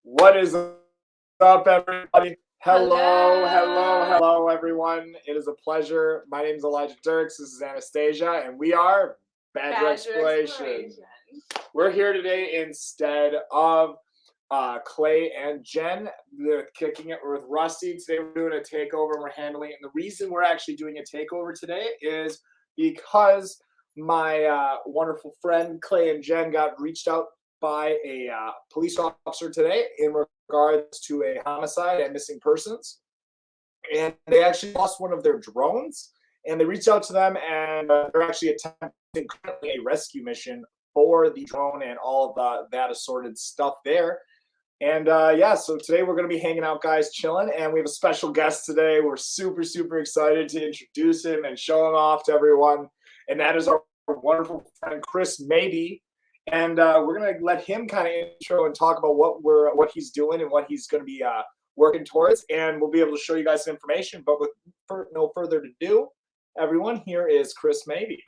What is up, everybody? Hello. Hello, everyone. It is a pleasure. My name is Elijah Dirks. This is Anastasia, and we are Badger Exploration. We're here today instead of Clay and Jen. They're kicking it with Rusty. Today we're doing a takeover and we're handling it. And the reason we're actually doing a takeover today is because my wonderful friend Clay and Jen got reached out by a police officer today in regards to a homicide and missing persons. And they actually lost one of their drones. And they reached out to them, and they're actually attempting currently a rescue mission for the drone and all of that assorted stuff there. And yeah, so today we're going to be hanging out, guys, chilling. And we have a special guest today. We're super excited to introduce him and show him off to everyone. And that is our wonderful friend, Chris Maybe. And we're going to let him kind of intro and talk about what he's doing and what he's going to be working towards. And we'll be able to show you guys some information. But with no further ado, everyone, here is Chris Maybe.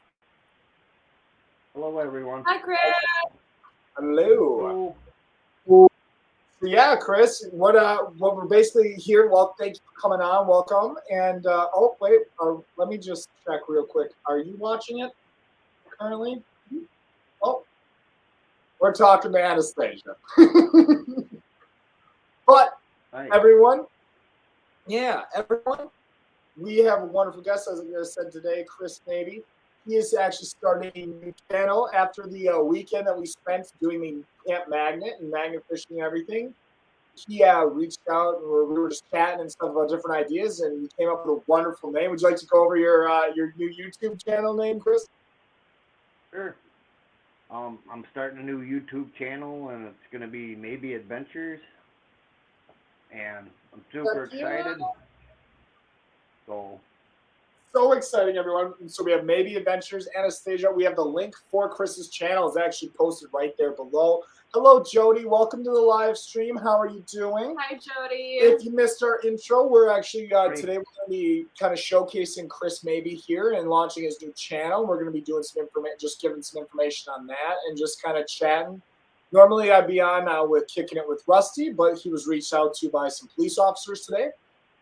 Hello, everyone. Hi, Chris. Hello. Yeah, Chris, what we're basically here. Well, thanks for coming on. Welcome. And oh wait, let me just check real quick. Are you watching it currently? Oh, we're talking to Anastasia. But Hi. everyone, we have a wonderful guest, as I said today, Chris Maybe. He is actually starting a new channel after the weekend that we spent doing the Camp Magnet and magnet fishing and everything. He reached out and we were just chatting and stuff about different ideas, and we came up with a wonderful name. Would you like to go over your new YouTube channel name, Chris? Sure. I'm starting a new YouTube channel, and it's going to be Maybe Adventures, and I'm super excited. So exciting, everyone. So we have Maybe Adventures, Anastasia. We have the link for Chris's channel is actually posted right there below. Hello, Jody. Welcome to the live stream. How are you doing? Hi, Jody. If you missed our intro, we're actually today we're going to be kind of showcasing Chris Maybe here and launching his new channel. We're going to be doing some information, just giving some information on that and just kind of chatting. Normally, I'd be on with Kicking It with Rusty, but he was reached out to by some police officers today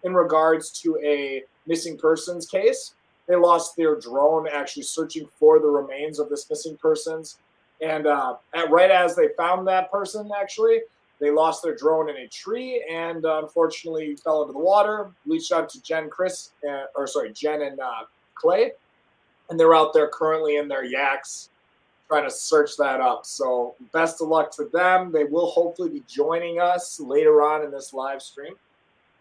in regards to a missing persons case. They lost their drone actually searching for the remains of this missing persons. And right as they found that person, actually, they lost their drone in a tree and unfortunately fell into the water. Reached out to Jen and Clay. And they're out there currently in their yaks trying to search that up. So best of luck to them. They will hopefully be joining us later on in this live stream.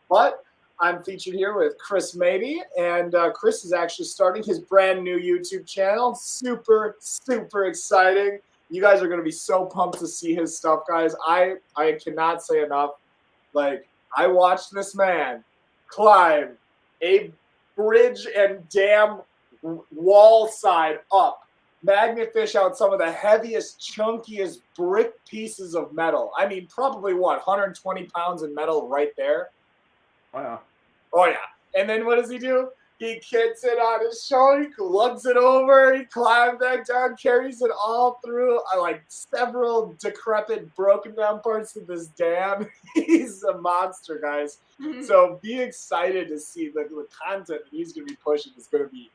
But I'm featured here with Chris Maybe, and Chris is actually starting his brand new YouTube channel. Super exciting. You guys are going to be so pumped to see his stuff, guys. I cannot say enough. Like, I watched this man climb a bridge and dam wall side up, magnet fish out some of the heaviest, chunkiest brick pieces of metal. I mean, probably, 120 pounds in metal right there. Oh, yeah. And then what does he do? He kits it on his shoulder, he lugs it over, he climbs back down, carries it all through like several decrepit, broken down parts of this dam. He's a monster, guys. So be excited to see the content that he's going to be pushing is going to be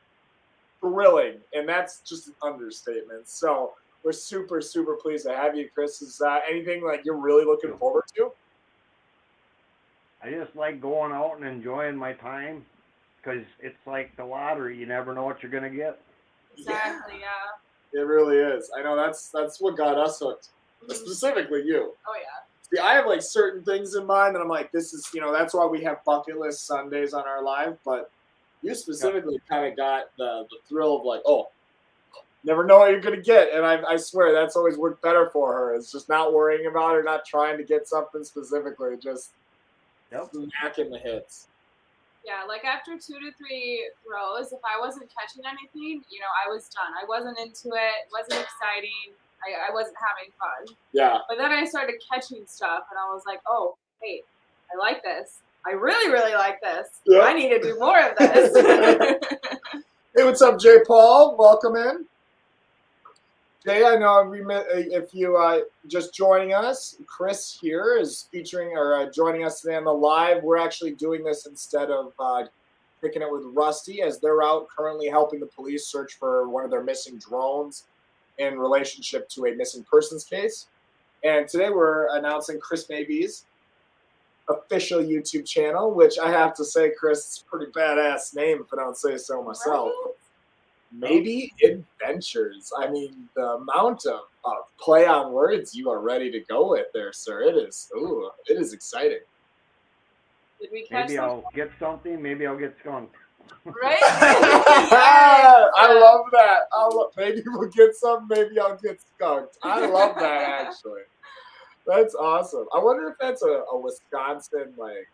thrilling. And that's just an understatement. So we're super pleased to have you, Chris. Is anything like you're really looking forward to? I just like going out and enjoying my time because it's like the lottery. You never know what you're going to get. Exactly, yeah. It really is. I know that's what got us hooked. Specifically you. Oh, yeah. See, I have like certain things in mind that I'm like, this is, that's why we have bucket list Sundays on our live. But you specifically kind of got the thrill of like, oh, never know what you're going to get. And I swear that's always worked better for her. It's just not worrying about her, not trying to get something specifically, just smacking the hits. Yeah, like after 2 to 3 throws, if I wasn't catching anything, I was done. I wasn't into it. It wasn't exciting. I wasn't having fun. Yeah. But then I started catching stuff, and I was like, oh, hey, I like this. I really like this. Yeah. I need to do more of this. Hey, what's up, Jay Paul? Welcome in. Jay, I know if you just joining us, Chris here is featuring or joining us today on the live. We're actually doing this instead of picking it with Rusty, as they're out currently helping the police search for one of their missing drones in relationship to a missing persons case. And today we're announcing Chris Maybe's official YouTube channel, which I have to say, Chris, it's a pretty badass name if I don't say so myself. Right? Maybe Adventures. I mean, the amount of play on words you are ready to go with there, sir. It is exciting. Did we catch Maybe something? I'll get something. Maybe I'll get skunked. Right? I love that. Maybe we'll get some. Maybe I'll get skunked. I love that, actually. That's awesome. I wonder if that's a Wisconsin like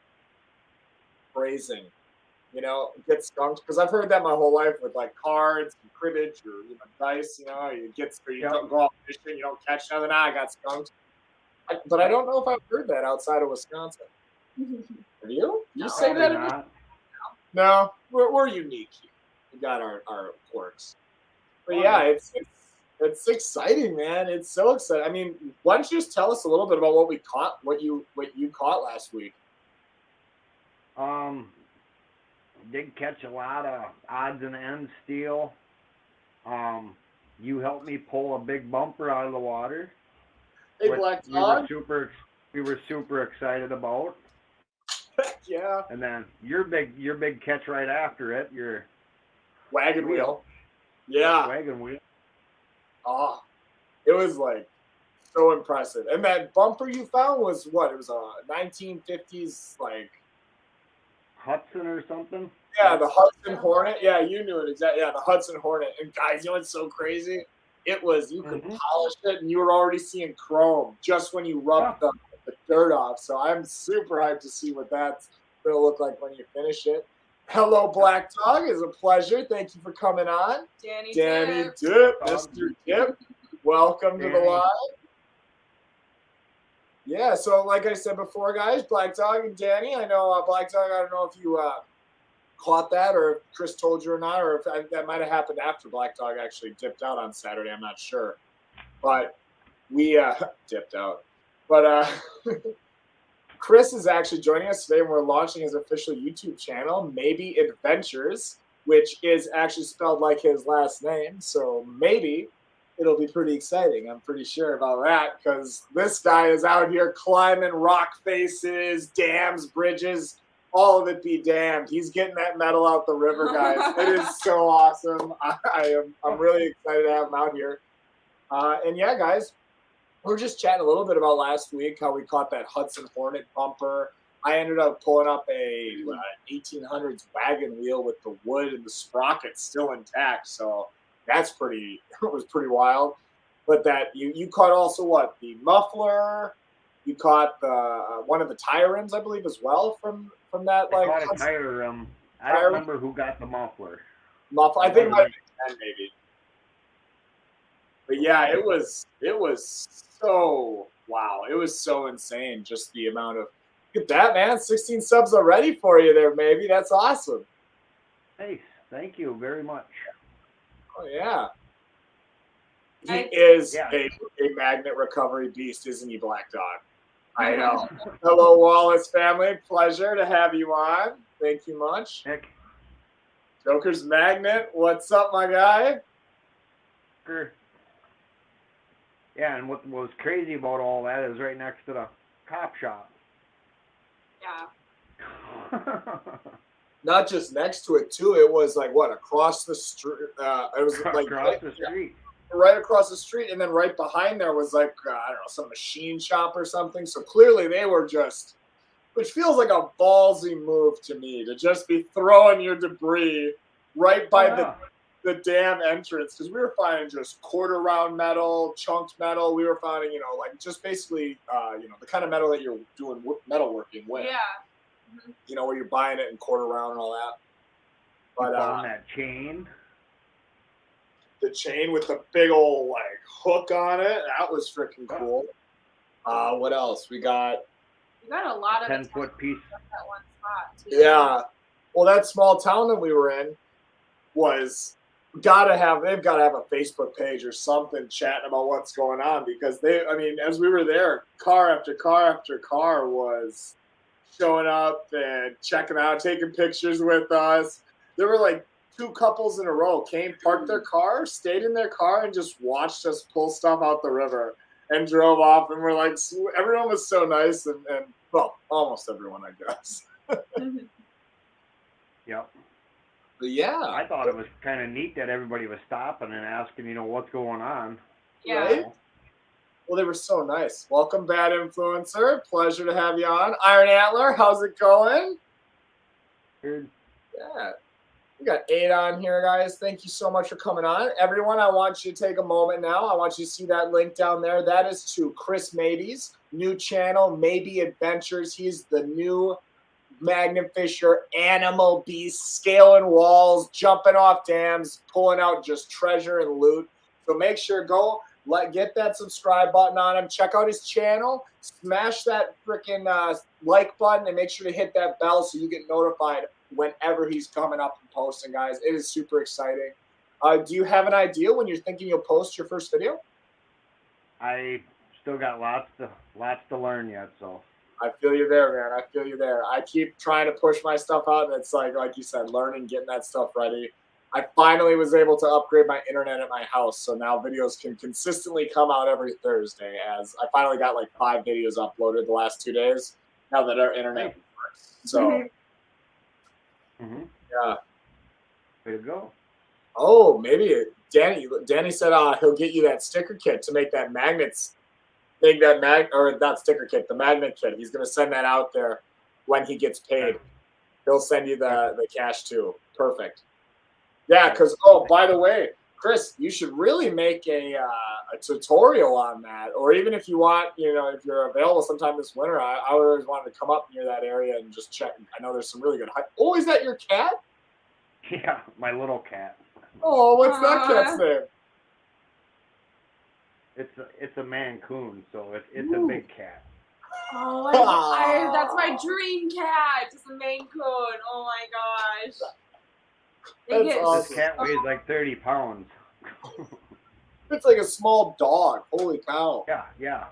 phrasing. You know, get skunked, because I've heard that my whole life with like cards and cribbage or dice. You know, you don't go out fishing, you don't catch nothing. I got skunked. But I don't know if I've heard that outside of Wisconsin. Have you? You say that? Not. No, we're unique here. We got our quirks. But yeah, it's exciting, man. It's so exciting. I mean, why don't you just tell us a little bit about what we caught, what you caught last week? Did catch a lot of odds and ends steel. You helped me pull a big bumper out of the water. Hey, Black Dog. We were super excited about. Yeah. And then your big catch right after it, your wagon wheel. Yeah. Wagon wheel. Oh, it was like so impressive. And that bumper you found was what? It was a 1950s like Hudson or something. Yeah, the Hudson Hornet. Yeah, you knew it exactly. Yeah, the Hudson Hornet. And guys, you know what's so crazy? It was you could polish it, and you were already seeing chrome just when you rubbed the dirt off. So I'm super hyped to see what that's gonna look like when you finish it. Hello, Black Dog. It's a pleasure. Thank you for coming on. Danny Dip, Dip. Mr. Dip. Welcome to the live. Yeah, so like I said before, guys, Black Dog and Danny. I know Black Dog. I don't know if you caught that, or if Chris told you or not, or if that might have happened after Black Dog actually dipped out on Saturday. I'm not sure, but we dipped out. But Chris is actually joining us today, and we're launching his official YouTube channel, Maybe Adventures, which is actually spelled like his last name. So maybe it'll be pretty exciting. I'm pretty sure about that, because this guy is out here climbing rock faces, dams, bridges, all of it be damned. He's getting that metal out the river, guys. It is so awesome. I'm really excited to have him out here. And yeah, guys, we're just chatting a little bit about last week, how we caught that Hudson Hornet bumper. I ended up pulling up a 1800s wagon wheel with the wood and the sprockets still intact. So that's it was pretty wild. But that you caught also what? The muffler. You caught the one of the tire rims, I believe, as well from that. I caught a tire rim. I don't remember who got the muffler. I think it might have been 10 maybe. But yeah, it was so wow. It was so insane. Just the amount of look at that, man. 16 subs already for you there, maybe. That's awesome. Hey, thank you very much. Oh yeah. He is a magnet recovery beast, isn't he, Black Dog? I know. Hello, Wallace family. Pleasure to have you on. Thank you much. Heck. Joker's Magnet. What's up, my guy? Sure. Yeah, and what was crazy about all that is right next to the cop shop. Yeah. Not just next to it, too. It was like, what, across the street? It was like across the street. Right across the street, and then right behind there was like, I don't know, some machine shop or something. So clearly they were just, which feels like a ballsy move to me, to just be throwing your debris right by the damn entrance, because we were finding just quarter round metal, chunked metal. We were finding, like just basically, the kind of metal that you're doing metalworking with. Yeah. Mm-hmm. Where you're buying it in quarter round and all that. But that chain. The chain with the big old like hook on it. That was freaking cool. What else? We got a lot of 10-foot piece at that one spot too. Yeah. Well, that small town that we were in was they've got to have a Facebook page or something chatting about what's going on, because as we were there, car after car after car was showing up and checking out, taking pictures with us. There were like 2 couples in a row came, parked their car, stayed in their car, and just watched us pull stuff out the river and drove off. And we're like, everyone was so nice, and well, almost everyone, I guess. Yep. But yeah, I thought it was kind of neat that everybody was stopping and asking, what's going on. Yeah. Right? Well, they were so nice. Welcome, Bad Influencer. Pleasure to have you on. Iron Antler, how's it going? Good. Yeah. We got 8 on here, guys. Thank you so much for coming on. Everyone, I want you to take a moment now. I want you to see that link down there. That is to Chris Mabey's new channel, Maybe Adventures. He's the new Magnum Fisher animal beast, scaling walls, jumping off dams, pulling out just treasure and loot. So make sure, get that subscribe button on him. Check out his channel. Smash that freaking like button, and make sure to hit that bell so you get notified whenever he's coming up and posting, guys. It is super exciting. Do you have an idea when you're thinking you'll post your first video? I still got lots to learn yet, so. I feel you there, man. I feel you there. I keep trying to push my stuff out, and it's like you said, learning, getting that stuff ready. I finally was able to upgrade my internet at my house, so now videos can consistently come out every Thursday, as I finally got like 5 videos uploaded the last 2 days, now that our internet works. So, yeah. Way to go. Oh, maybe Danny said he'll get you that sticker kit to make that magnets. Not sticker kit, the magnet kit. He's gonna send that out there when he gets paid. He'll send you the cash too. Perfect. Yeah, because by the way, Chris, you should really make a tutorial on that, or even if you want, if you're available sometime this winter. I always wanted to come up near that area and just check. I know there's some really good. Oh, is that your cat? Yeah, my little cat. Oh, what's that cat's name? It's a Mancoon, so it's a big cat. Oh, that's my dream cat. It's a Maine Coon. Oh my gosh. That's awesome. This cat weighs like 30 pounds. It's like a small dog. Holy cow. Yeah.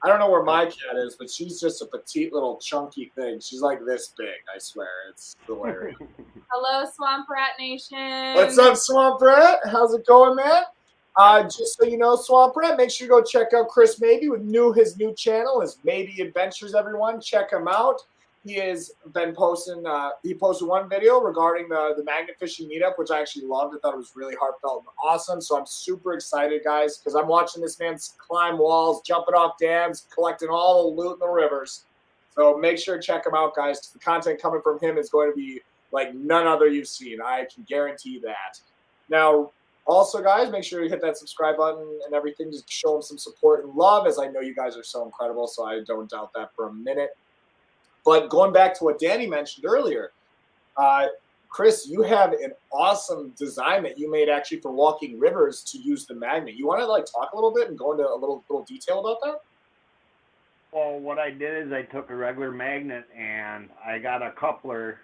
I don't know where my cat is, but she's just a petite little chunky thing. She's like this big, I swear. It's hilarious. Hello, Swamp Rat Nation. What's up, Swamp Rat? How's it going, man? Just so you know, Swamp Rat, make sure you go check out Chris Mabey with his new channel, his Maybe Adventures, everyone. Check him out. He has been posting, he posted one video regarding the magnet fishing meetup, which I actually loved. I thought it was really heartfelt and awesome. So I'm super excited, guys, because I'm watching this man climb walls, jumping off dams, collecting all the loot in the rivers. So make sure to check him out, guys, because the content coming from him is going to be like none other you've seen. I can guarantee that. Now, also, guys, make sure you hit that subscribe button and everything. Just show him some support and love, as I know you guys are so incredible, so I don't doubt that for a minute. But going back to what Danny mentioned earlier, Chris, you have an awesome design that you made actually for walking rivers to use the magnet. You want to talk a little bit and go into a little detail about that? Well, what I did is I took a regular magnet and I got a coupler,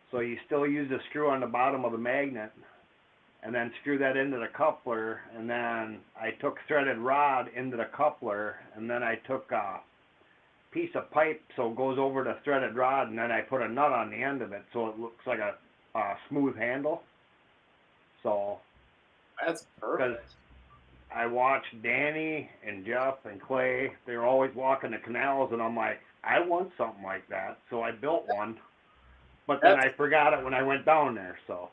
so you still use the screw on the bottom of the magnet, and then screw that into the coupler, and then I took threaded rod into the coupler, and then I took a piece of pipe so it goes over the threaded rod, and then I put a nut on the end of it so it looks like a smooth handle. So that's perfect. Because I watched Danny and Jeff and Clay, they were always walking the canals, and I'm like, I want something like that, so I built one, but then I forgot it when I went down there, so.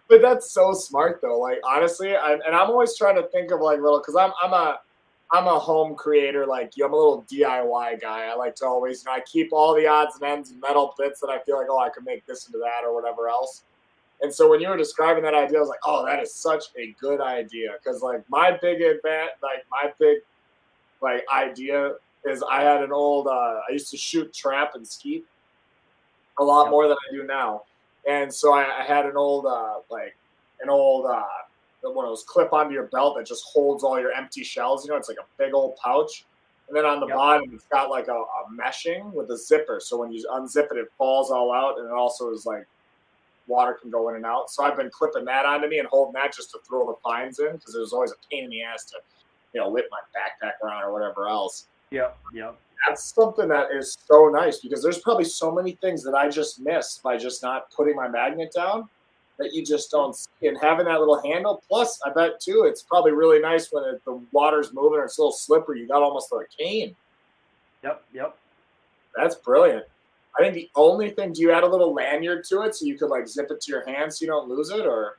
But that's so smart, though. Honestly, I'm always trying to think of little, because I'm a home creator like you. I'm a little DIY guy. I like to always, I keep all the odds and ends and metal bits that I feel like, I could make this into that or whatever else. And so when you were describing that idea, I was like, oh, that is such a good idea. Because my big idea is I had an old, I used to shoot trap and skeet a lot more than I do now. And so I had an old, one of those clip onto your belt that just holds all your empty shells. It's like a big old pouch. And then on the bottom, it's got a meshing with a zipper. So when you unzip it, it falls all out. And it also is water can go in and out. So I've been clipping that onto me and holding that just to throw the fines in because it was always a pain in the ass to, whip my backpack around or whatever else. Yep. That's something that is so nice because there's probably so many things that I just missed by just not putting my magnet down that you just don't see. And having that little handle, plus I bet too, it's probably really nice when the water's moving or it's a little slippery. You got almost like a cane. Yep. That's brilliant. I think the only thing, do you add a little lanyard to it so you could like zip it to your hand so you don't lose it, or?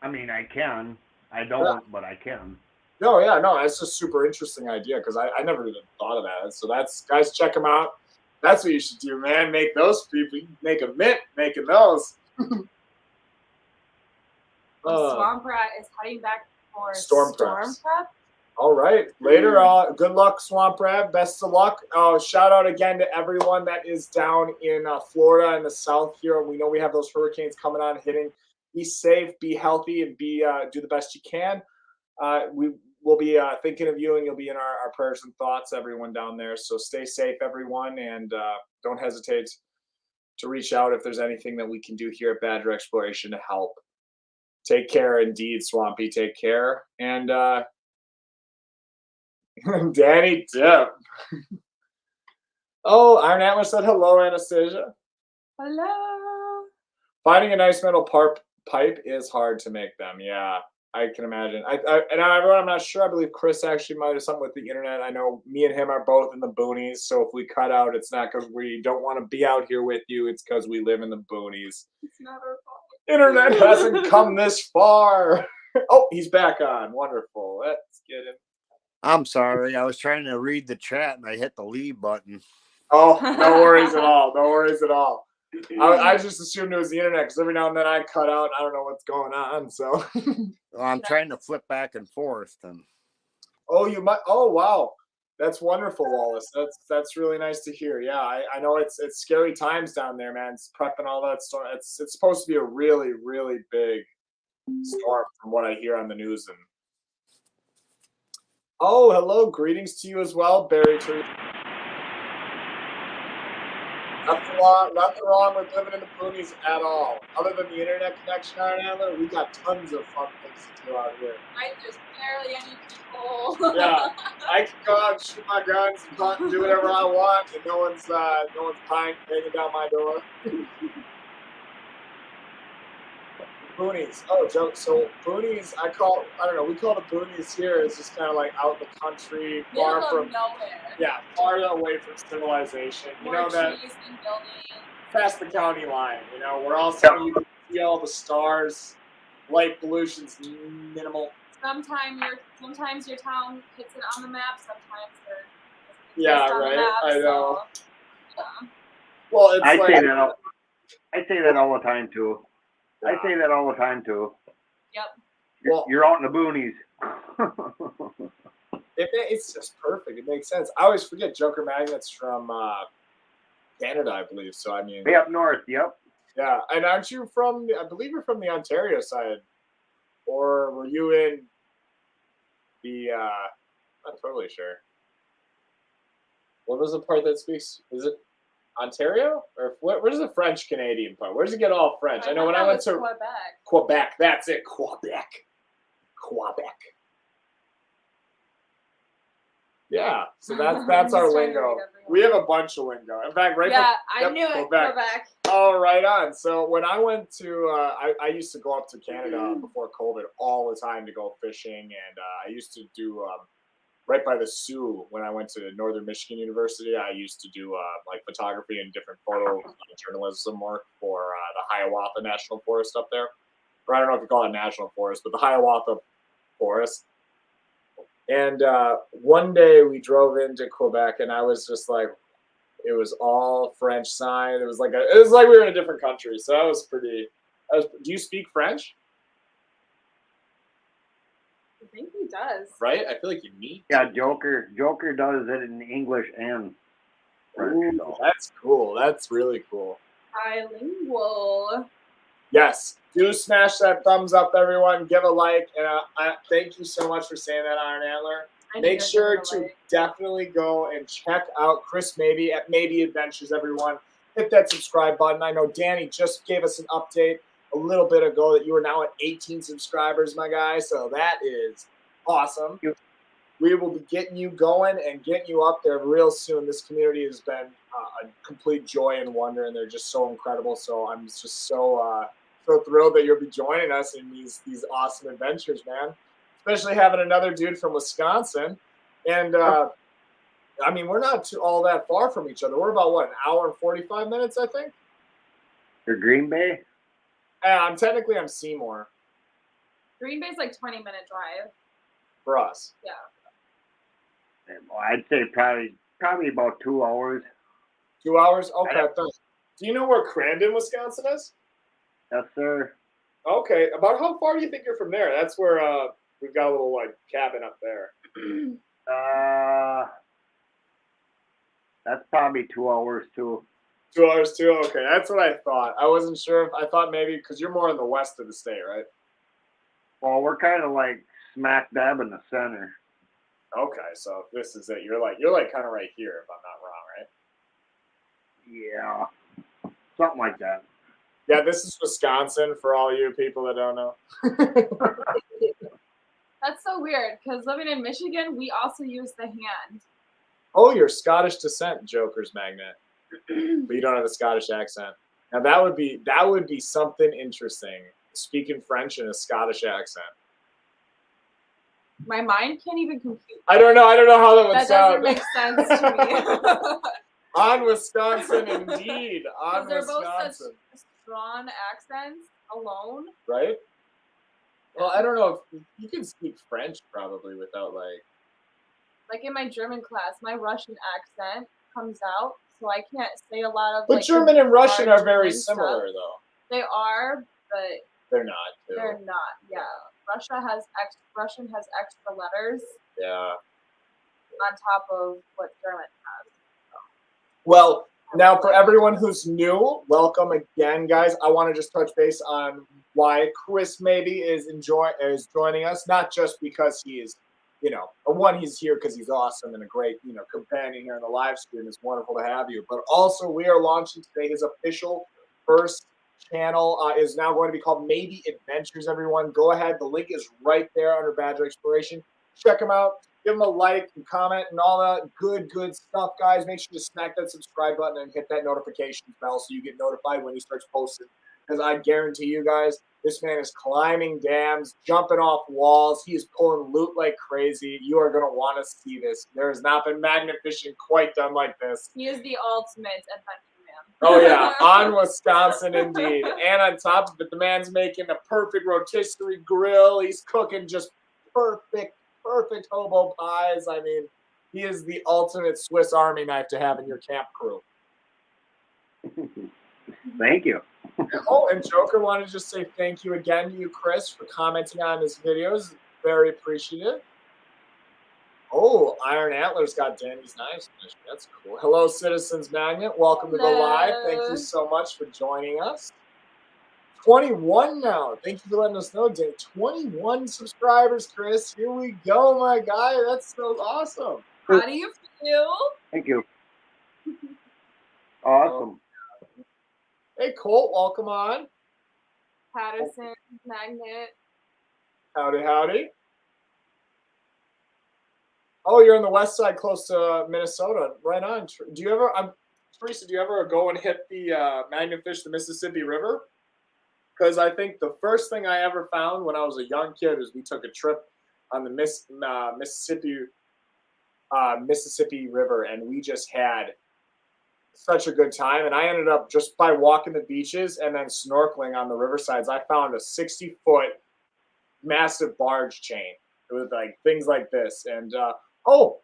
I mean, I can. I don't, but I can. No, that's a super interesting idea because I never even thought of that. So that's, guys, check them out. That's what you should do, man. Make those people, make a mint making those. Swamp Rat is heading back for Storm Prep. All right. Later, good luck, Swamp Rat. Best of luck. Shout out again to everyone that is down in Florida and the South here. We know we have those hurricanes coming on, hitting. Be safe, be healthy, and do the best you can. We will be thinking of you, and you'll be in our prayers and thoughts, everyone down there. So stay safe, everyone, and don't hesitate to reach out if there's anything that we can do here at Badger Exploration to help. Take care indeed, Swampy. Take care. And Danny Dip. Oh, Iron Antler said hello, Anastasia. Hello. Finding a nice metal pipe is hard to make them. Yeah, I can imagine. And everyone, I'm not sure. I believe Chris actually might have something with the internet. I know me and him are both in the boonies, so if we cut out, it's not because we don't want to be out here with you. It's because we live in the boonies. It's not our fault. Internet hasn't come this far. Oh, he's back on. Wonderful. Let's get him. I'm sorry. I was trying to read the chat and I hit the leave button. Oh, no worries at all. No worries at all. I just assumed it was the internet because every now and then I cut out. I don't know what's going on. So Well, I'm trying to flip back and forth. And oh, you might. Oh, wow. That's wonderful, Wallace. That's really nice to hear. Yeah, I know it's scary times down there, man. It's prepping all that stuff. It's supposed to be a really, really big storm from what I hear on the news. And oh, hello. Greetings to you as well, Barry Tree. Nothing wrong with living in the boonies at all. Other than the internet connection, Iron Antler, we got tons of fun things to do out here. Right, there's barely any people. Yeah, I can go out and shoot my guns and hunt and do whatever I want, and no one's banging down my door. Boonies. Oh, joke. So boonies, we call the boonies here. It's just kind of like out in the country, far from nowhere. Yeah, far away from civilization. More you know that trees than buildings. past the county line. We're also you can see all the stars. Light pollution's minimal. Sometimes your town hits it on the map. Sometimes Yeah, on right. The map, I know. So, yeah. Well, it's I like, say that all the time too. Yeah. I say that all the time too. Yep. Well, You're out in the boonies. it's just perfect. It makes sense. I always forget Joker Magnet's from Canada, I believe. So I mean, Way up north. Yep. yeah. And aren't you from? I believe you're from the Ontario side, or were you in the? Not totally sure. What was the part that speaks? Is it Ontario, or where's the French Canadian part? Where does it get all French? I know when I went to Quebec. That's it, Quebec. Yeah, so that's our lingo. We have a bunch of lingo. In fact, I knew it. Quebec. Oh, right on. So when I went to, I used to go up to Canada before COVID all the time to go fishing, and I used to do right by the Sioux when I went to Northern Michigan University. I used to do like photography and different photo journalism work for the Hiawatha National Forest up there. Or I don't know if you call it National Forest, but the Hiawatha Forest. And one day we drove into Quebec, and I was just like, it was all French sign. It was like we were in a different country. So that was pretty. Do you speak French? I think he does. Right? I feel like you need. Yeah, Joker does it in English and French. Ooh, So. that's cool. That's really cool. Bilingual. Yes. Do smash that thumbs up, everyone. Give a like. And I thank you so much for saying that, Iron Antler. Make sure to definitely go and check out Chris Maybe at Maybe Adventures, everyone. Hit that subscribe button. I know Danny just gave us an update a little bit ago that you are now at 18 subscribers, my guy. So that is awesome. We will be getting you going and getting you up there real soon. This community has been a complete joy and wonder, and they're just so incredible. So I'm just so thrilled that you'll be joining us in these awesome adventures, man. Especially having another dude from Wisconsin. And I mean, we're not all that far from each other. We're about, what, an hour and 45 minutes, I think? You're Green Bay? I'm Seymour. Green Bay's like 20-minute drive. For us. Yeah. I'd say probably about 2 hours. 2 hours? Okay. Do you know where Crandon, Wisconsin is? Yes, sir. Okay. About how far do you think you're from there? That's where we've got a little like cabin up there. That's probably 2 hours too. 2 hours too? Okay. That's what I thought. I wasn't sure. I thought maybe because you're more in the west of the state, right? Well, we're kind of like smack dab in the center. Okay, so this is it. You're like kind of right here, if I'm not wrong, right? Yeah, something like that. Yeah, this is Wisconsin for all you people that don't know. That's so weird because living in Michigan, we also use the hand. Oh, you're Scottish descent, Joker's magnet, but you don't have a Scottish accent. Now that would be something interesting. Speaking French in a Scottish accent. My mind can't even compute. I don't know how that would that sound. That doesn't make sense to me. On Wisconsin, indeed. On they're Wisconsin. both such strong accents alone. Right? Well, I don't know if you can speak French probably without like in my German class, my Russian accent comes out, so I can't say a lot of. But like, German and Russian are very similar, stuff. though. They are, but they're not. Too. They're not. Yeah, Russian has extra letters. Yeah. On top of what German has. So. Well, now for everyone who's new, welcome again, guys. I want to just touch base on why Chris maybe is joining us, not just because he is, he's here because he's awesome and a great, companion here in the live stream. It's wonderful to have you. But also, we are launching today his official first channel is now going to be called Maybe Adventures. Everyone, go ahead. The link is right there under Badger Exploration. Check him out. Give him a like and comment and all that good stuff, guys. Make sure to smack that subscribe button and hit that notification bell so you get notified when he starts posting. Because I guarantee you guys, this man is climbing dams, jumping off walls. He is pulling loot like crazy. You are going to want to see this. There has not been magnet fishing quite done like this. He is the ultimate adventure man. Oh, yeah. On Wisconsin, indeed. And on top of it, the man's making a perfect rotisserie grill. He's cooking just perfect hobo pies. I mean, he is the ultimate Swiss Army knife to have in your camp crew. Thank you. Oh, and Joker wanted to just say thank you again to you, Chris, for commenting on his videos. Very appreciative. Oh, Iron Antler's got Danny's knives. That's cool. Hello, Citizens Magnet. Welcome to the live. Thank you so much for joining us. 21 now. Thank you for letting us know, Danny. 21 subscribers, Chris. Here we go, my guy. That's so awesome. How do you feel? Thank you. Awesome. Hey, Colt, welcome on. Patterson, Magnet. Howdy. Oh, you're on the west side, close to Minnesota. Right on. Teresa, do you ever go and hit the magnet fish the Mississippi River? Because I think the first thing I ever found when I was a young kid was we took a trip on the Mississippi River, and we just had such a good time. And I ended up just by walking the beaches and then snorkeling on the riversides. I found a 60-foot massive barge chain with like things like this. And hello,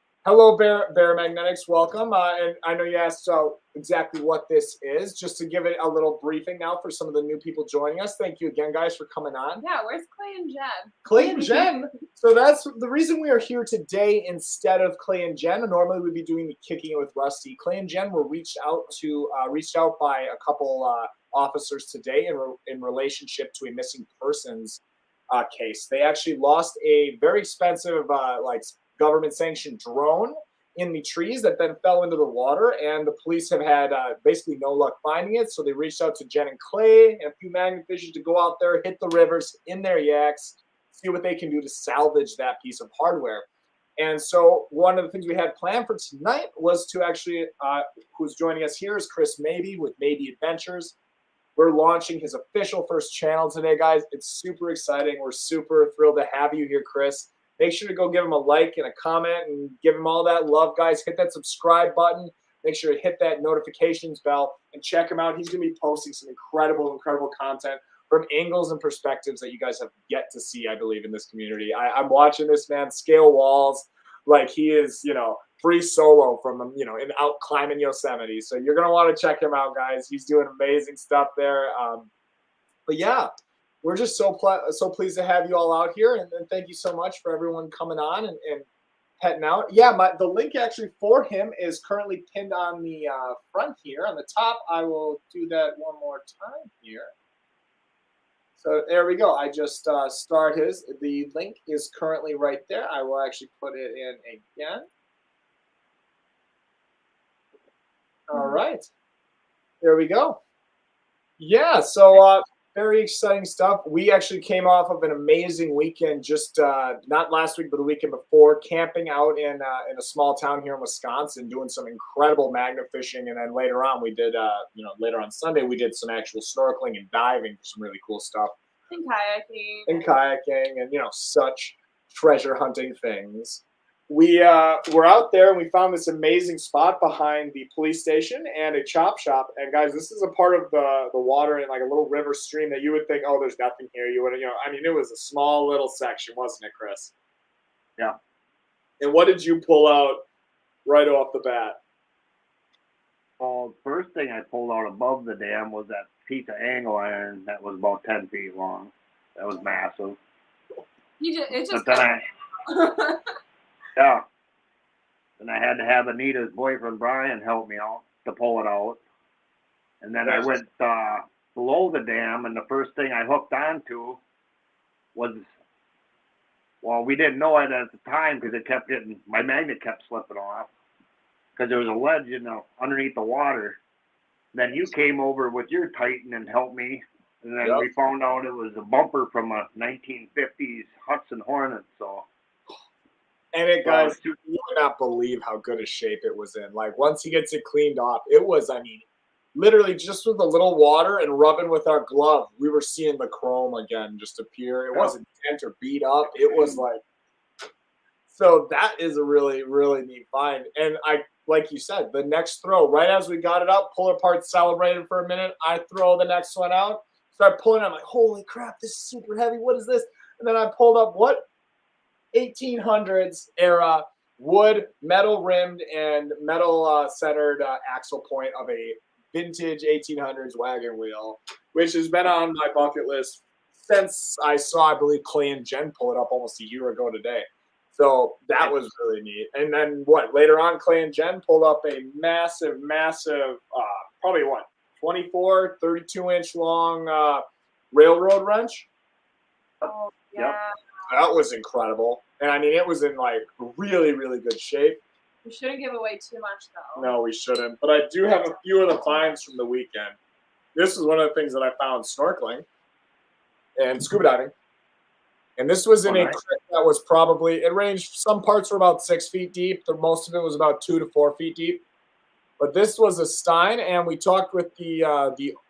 Bear Magnetics. Welcome. And I know you asked exactly what this is. Just to give it a little briefing now for some of the new people joining us. Thank you again, guys, for coming on. Yeah, where's Clay and Jen? Clay and Jen. So that's the reason we are here today instead of Clay and Jen. Normally we'd be doing the Kicking It with Rusty. Clay and Jen were reached out by a couple officers today in relationship to a missing persons case. They actually lost a very expensive government-sanctioned drone, in the trees that then fell into the water, and the police have had basically no luck finding it. So they reached out to Jen and Clay and a few magnet fishers to go out there, hit the rivers in their yaks, see what they can do to salvage that piece of hardware. And so one of the things we had planned for tonight was to actually, who's joining us here is Chris Maybe with Maybe Adventures. We're launching his official first channel today, guys. It's super exciting. We're super thrilled to have you here, Chris. Make sure to go give him a like and a comment and give him all that love, guys. Hit that subscribe button. Make sure to hit that notifications bell and check him out. He's going to be posting some incredible content from angles and perspectives that you guys have yet to see, I believe, in this community. I'm watching this man scale walls like he is, free solo from, out climbing Yosemite. So you're going to want to check him out, guys. He's doing amazing stuff there. But yeah, we're just so pleased to have you all out here. And thank you so much for everyone coming on and heading out. Yeah, the link actually for him is currently pinned on the front here. On the top, I will do that one more time here. So there we go. I just start his. The link is currently right there. I will actually put it in again. All right. There we go. Yeah, so very exciting stuff. We actually came off of an amazing weekend just not last week, but the weekend before, camping out in a small town here in Wisconsin, doing some incredible magnet fishing. And then later on, we did, later on Sunday, we did some actual snorkeling and diving for some really cool stuff. And kayaking. And, such treasure hunting things. We were out there and we found this amazing spot behind the police station and a chop shop. And guys, this is a part of the water in like a little river stream that you would think, oh, there's nothing here. You would, it was a small little section, wasn't it, Chris? Yeah. And what did you pull out right off the bat? Well, the first thing I pulled out above the dam was that piece of angle iron that was about 10 feet long. That was massive. Yeah. And I had to have Anita's boyfriend, Brian, help me out to pull it out. And then I went below the dam, and the first thing I hooked onto was, well, we didn't know it at the time because my magnet kept slipping off because there was a ledge underneath the water. Then you came over with your Titan and helped me. And then we found out it was a bumper from a 1950s Hudson Hornet, so... And it, guys, you would not believe how good a shape it was in. Like, once he gets it cleaned off, it was, literally just with a little water and rubbing with our glove, we were seeing the chrome again just appear. It wasn't dent or beat up. It was like, so that is a really, really neat find. And like you said, the next throw, right as we got it up, pull apart, celebrated for a minute, I throw the next one out, start pulling it. I'm like, holy crap, this is super heavy. What is this? And then I pulled up, 1800s era wood, metal rimmed and metal centered axle point of a vintage 1800s wagon wheel, which has been on my bucket list since I saw, I believe, Clay and Jen pull it up almost a year ago today. So that was really neat. And then later on, Clay and Jen pulled up a massive, probably 24, 32-inch long railroad wrench. Oh, yeah. Yep. That was incredible. And it was in really, really good shape. We shouldn't give away too much, though. No, we shouldn't. But I do have a few of the finds from the weekend. This is one of the things that I found snorkeling and scuba diving. And this was in a creek that was it ranged, some parts were about 6 feet deep. Most of it was about 2 to 4 feet deep. But this was a Stein, and we talked with the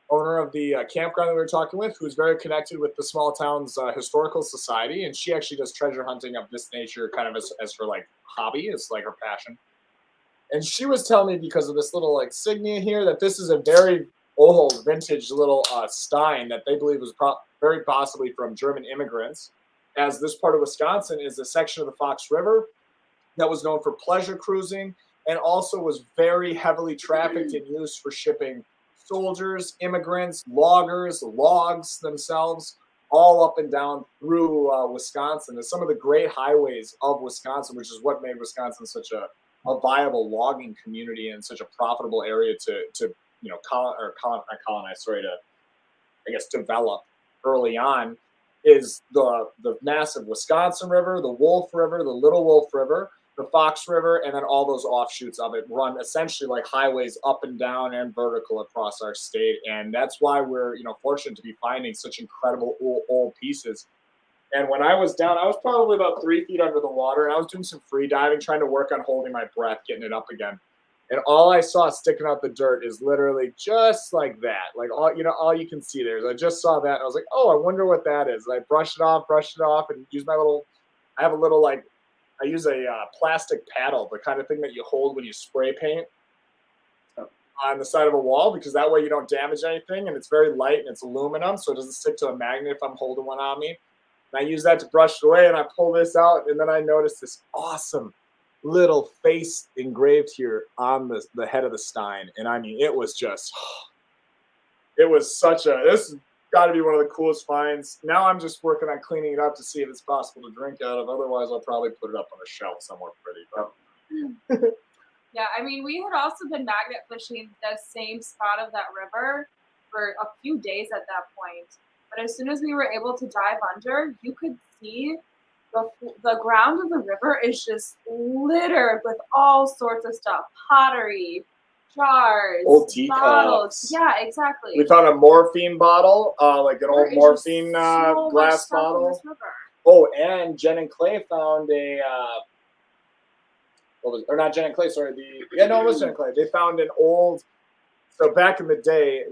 owner of the campground that we were talking with, who's very connected with the small town's historical society, and she actually does treasure hunting of this nature kind of as her hobby, it's her passion. And she was telling me, because of this little insignia here, that this is a very old vintage little Stein that they believe was very possibly from German immigrants, as this part of Wisconsin is a section of the Fox River that was known for pleasure cruising and also was very heavily trafficked and used for shipping soldiers, immigrants, loggers, logs themselves, all up and down through Wisconsin. And some of the great highways of Wisconsin, which is what made Wisconsin such a viable logging community and such a profitable area to develop early on, is the massive Wisconsin River, the Wolf River, the Little Wolf River, the Fox River, and then all those offshoots of it run essentially like highways up and down and vertical across our state. And that's why we're, fortunate to be finding such incredible old pieces. And when I was down, I was probably about 3 feet under the water, and I was doing some free diving, trying to work on holding my breath, getting it up again. And all I saw sticking out the dirt is literally just like that. Like all you can see there is I just saw that. And I was like, oh, I wonder what that is. And I brushed it off, and use I have a little I use a plastic paddle, the kind of thing that you hold when you spray paint on the side of a wall, because that way you don't damage anything, and it's very light and it's aluminum, so it doesn't stick to a magnet if I'm holding one on me. And I use that to brush it away, and I pull this out, and then I notice this awesome little face engraved here on the head of the stein. And I mean, it was just, it was this has got to be one of the coolest finds. Now I'm just working on cleaning it up to see if it's possible to drink out of. Otherwise, I'll probably put it up on a shelf somewhere pretty. But. Yeah, I mean, we had also been magnet fishing the same spot of that river for a few days at that point. But as soon as we were able to dive under, you could see the ground of the river is just littered with all sorts of stuff. Pottery, jars, old teacups. Bottles. Yeah, exactly. We found a morphine bottle, like an old morphine glass bottle. Oh, and Jen and Clay found a not Jen and Clay, sorry. It was Jen and Clay. They found an old, so back in the day,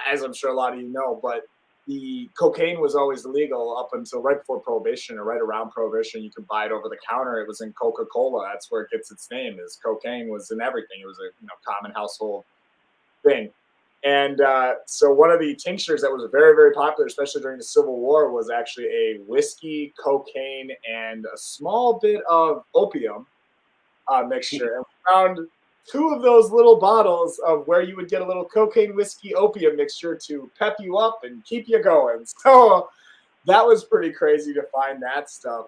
as I'm sure a lot of you know, but the cocaine was always illegal up until right before Prohibition or right around Prohibition. You could buy it over the counter. It was in Coca-Cola. That's where it gets its name. Is cocaine was in everything. It was a common household thing. And so one of the tinctures that was very, very popular, especially during the Civil War, was actually a whiskey, cocaine, and a small bit of opium mixture. And we found 2 of those little bottles of where you would get a little cocaine, whiskey, opium mixture to pep you up and keep you going. So that was pretty crazy to find that stuff.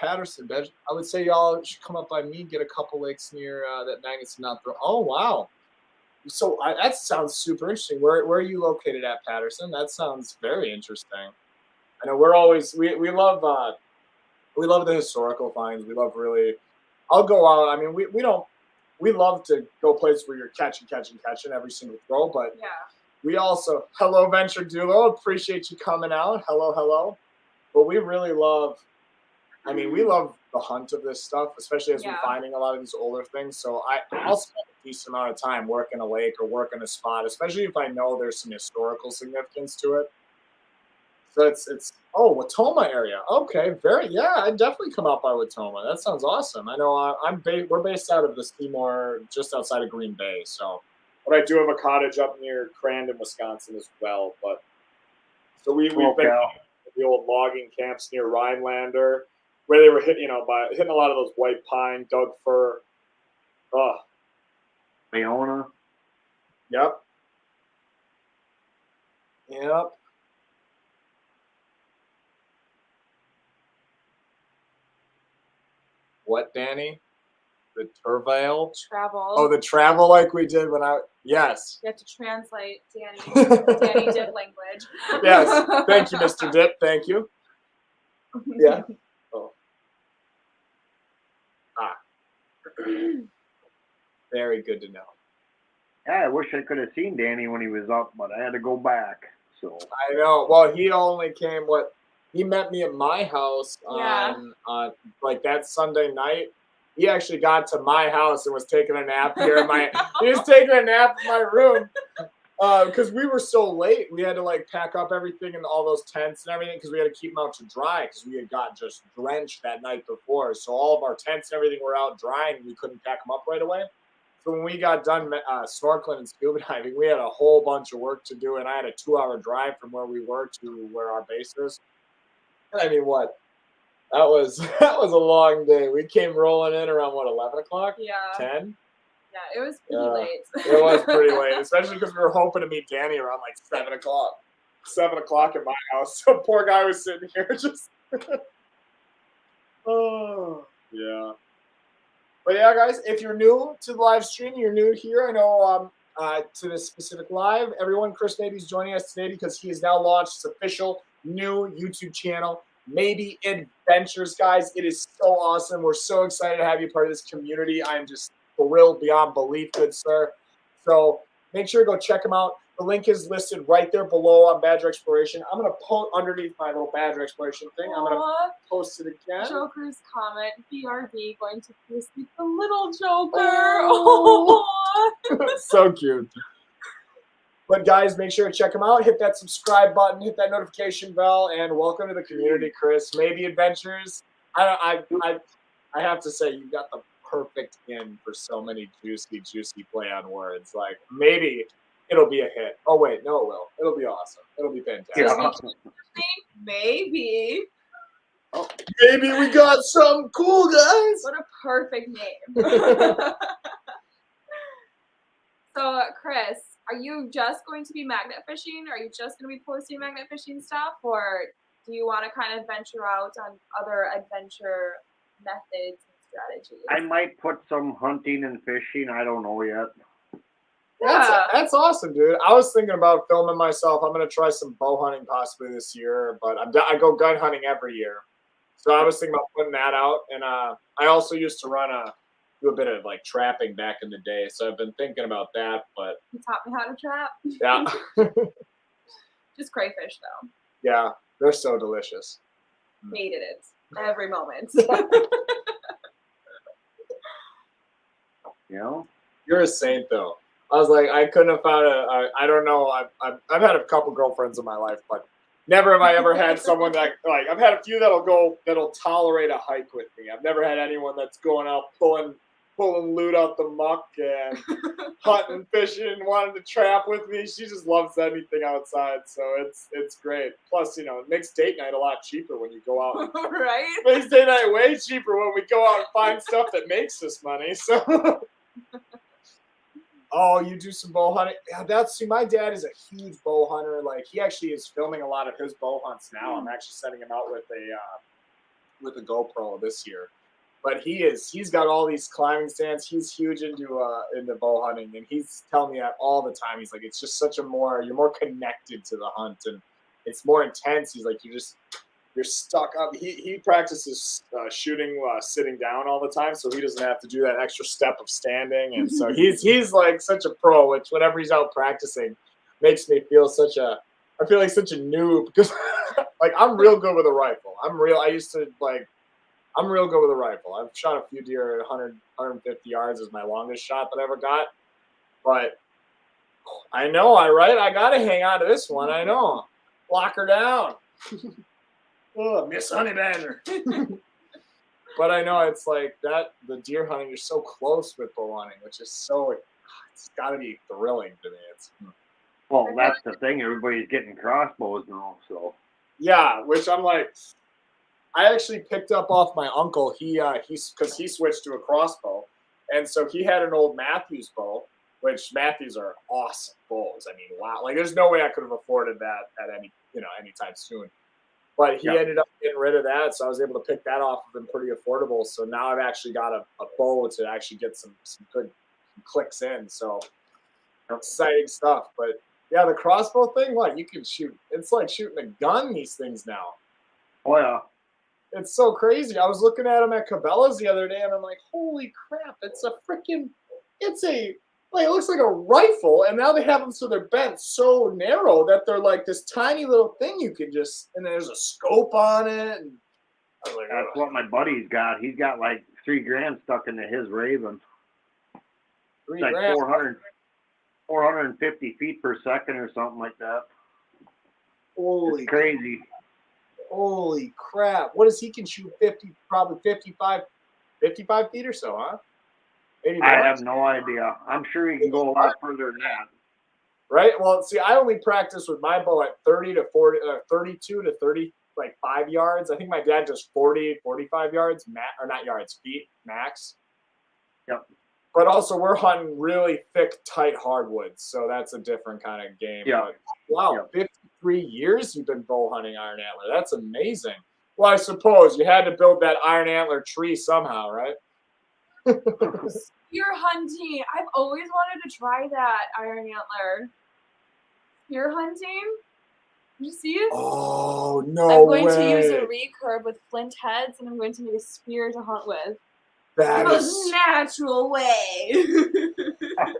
Patterson, I would say y'all should come up by me, get a couple lakes near that Magnets and Not Throw. Oh, wow. So that sounds super interesting. Where are you located at, Patterson? That sounds very interesting. I know we're always we love the historical finds. We love really. I'll go out. I mean, we love to go places where you're catching every single throw. But yeah, we also hello Venture Duo. Appreciate you coming out. Hello. But we really love. I mean, we love the hunt of this stuff, especially as we're finding a lot of these older things. So I'll spend a decent amount of time working a lake or working a spot, especially if I know there's some historical significance to it. So it's Watoma area. Okay, I'd definitely come out by Watoma. That sounds awesome. I know we're based out of the Seymour, just outside of Green Bay. So, but I do have a cottage up near Crandon, Wisconsin as well. But so we've been at the old logging camps near Rhinelander, where they were hitting a lot of those white pine, Doug fir. Bayona. Yep. What, Danny? The Turvale? Travel. Oh, the travel like we did yes. You have to translate Danny Dip language. Yes. Thank you, Mr. Dip. Thank you. Yeah. Oh. Very good to know. Yeah, I wish I could have seen Danny when he was up, but I had to go back. So I know. Well, he only came. He met me at my house on like that Sunday night. He actually got to my house and was taking a nap here he was taking a nap in my room because we were so late. We had to pack up everything and all those tents and everything because we had to keep them out to dry because we had got just drenched that night before. So all of our tents and everything were out drying. We couldn't pack them up right away. So when we got done snorkeling and scuba diving, we had a whole bunch of work to do, and I had a 2-hour drive from where we were to where our base is. I mean, what? That was a long day. We came rolling in around 11 o'clock? Yeah. 10? Yeah, it was pretty late. It was pretty late, especially because we were hoping to meet Danny around 7 o'clock. 7 o'clock at my house. So poor guy was sitting here just. Oh, yeah. But yeah, guys, if you're new to the live stream, you're new here. I know to this specific live, everyone, Chris Mabey's joining us today because he has now launched his official new YouTube channel, Maybe Adventures, guys. It is so awesome. We're so excited to have you part of this community. I'm just thrilled beyond belief, good sir. So make sure to go check them out. The link is listed right there below on Badger Exploration. I'm going to post underneath my little Badger Exploration thing. I'm going to post it again. Joker's comment, BRB going to kiss the little Joker. Oh. So cute. But guys, make sure to check them out. Hit that subscribe button, hit that notification bell, and welcome to the community, Chris. Maybe Adventures. I have to say, you got the perfect in for so many juicy play on words. Like, maybe it'll be a hit. Oh wait, no, it will. It'll be awesome. It'll be fantastic. Yeah. Maybe. Oh, maybe we got some cool guys. What a perfect name. So, Chris, are you just going to be magnet fishing? Are you just going to be posting magnet fishing stuff? Or do you want to kind of venture out on other adventure methods and strategies? I might put some hunting and fishing. I don't know yet. That's awesome, dude. I was thinking about filming myself. I'm going to try some bow hunting possibly this year, but I go gun hunting every year. So I was thinking about putting that out. And I also used to do a bit of like trapping back in the day. So I've been thinking about that, but You taught me how to trap? yeah. Just crayfish, though. Yeah, they're so delicious. Hated it. Every moment. You know? You're a saint, though. I was like, I couldn't have found I don't know. I've had a couple girlfriends in my life, but never have I ever had someone that, like, I've had a few that'll tolerate a hike with me. I've never had anyone that's going out pulling loot out the muck and hunting, fishing, wanting to trap with me. She just loves anything outside, so it's great. Plus, you know, it makes date night a lot cheaper when you go out. Right? It makes date night way cheaper when we go out and find stuff that makes us money. So. Oh, you do some bow hunting? Yeah, my dad is a huge bow hunter. Like, he actually is filming a lot of his bow hunts now. I'm actually sending him out with a GoPro this year. But he's got all these climbing stands. He's huge into bow hunting, and he's telling me that all the time. He's like, it's just you're more connected to the hunt, and it's more intense. He's like, you're stuck up. He practices shooting sitting down all the time, so he doesn't have to do that extra step of standing. And so he's like such a pro, which whenever he's out practicing makes me feel I feel like such a noob because like I'm real good with a rifle. I'm real good with a rifle. I've shot a few deer at 100, 150 yards is my longest shot that I ever got. But I know, I got to hang on to this one. I know. Lock her down. Oh, Miss Honey Badger. But I know it's like that, the deer hunting, you're so close with bow hunting, which is it's got to be thrilling to me. Well, that's the thing. Everybody's getting crossbows now, so. Yeah, which I'm like, I actually picked up off my uncle. Because he switched to a crossbow. And so he had an old Matthews bow, which Matthews are awesome bows. I mean, wow. Like, there's no way I could have afforded that at anytime soon. But he ended up getting rid of that, so I was able to pick that off of him pretty affordable. So now I've actually got a bow to actually get some good clicks in. So exciting stuff. But yeah, the crossbow thing, you can shoot. It's like shooting a gun, these things now. Oh, yeah. It's so crazy. I was looking at them at Cabela's the other day, and I'm like, holy crap, it looks like a rifle, and now they have them so they're bent so narrow that they're like this tiny little thing you can and there's a scope on it. And I was like, that's what my buddy's got. He's got like $3,000 stuck into his Raven. It's like 450 feet per second or something like that. It's crazy. Holy crap. What is he can shoot 55 feet or so, huh? I have no idea. I'm sure he can go a lot further than that. Right? Well, see, I only practice with my bow at 32 to 35 yards. I think my dad does 40, 45 yards, feet max. Yep. But also, we're hunting really thick, tight hardwoods, so that's a different kind of game. Yeah. But, wow, 53 years you've been bow hunting Iron Antler. That's amazing. Well, I suppose you had to build that Iron Antler tree somehow, right? Spear hunting. I've always wanted to try that, Iron Antler. Spear hunting? You see? Oh, no I'm going way. to use a recurve with flint heads, and I'm going to make a spear to hunt with. That The is. most natural way.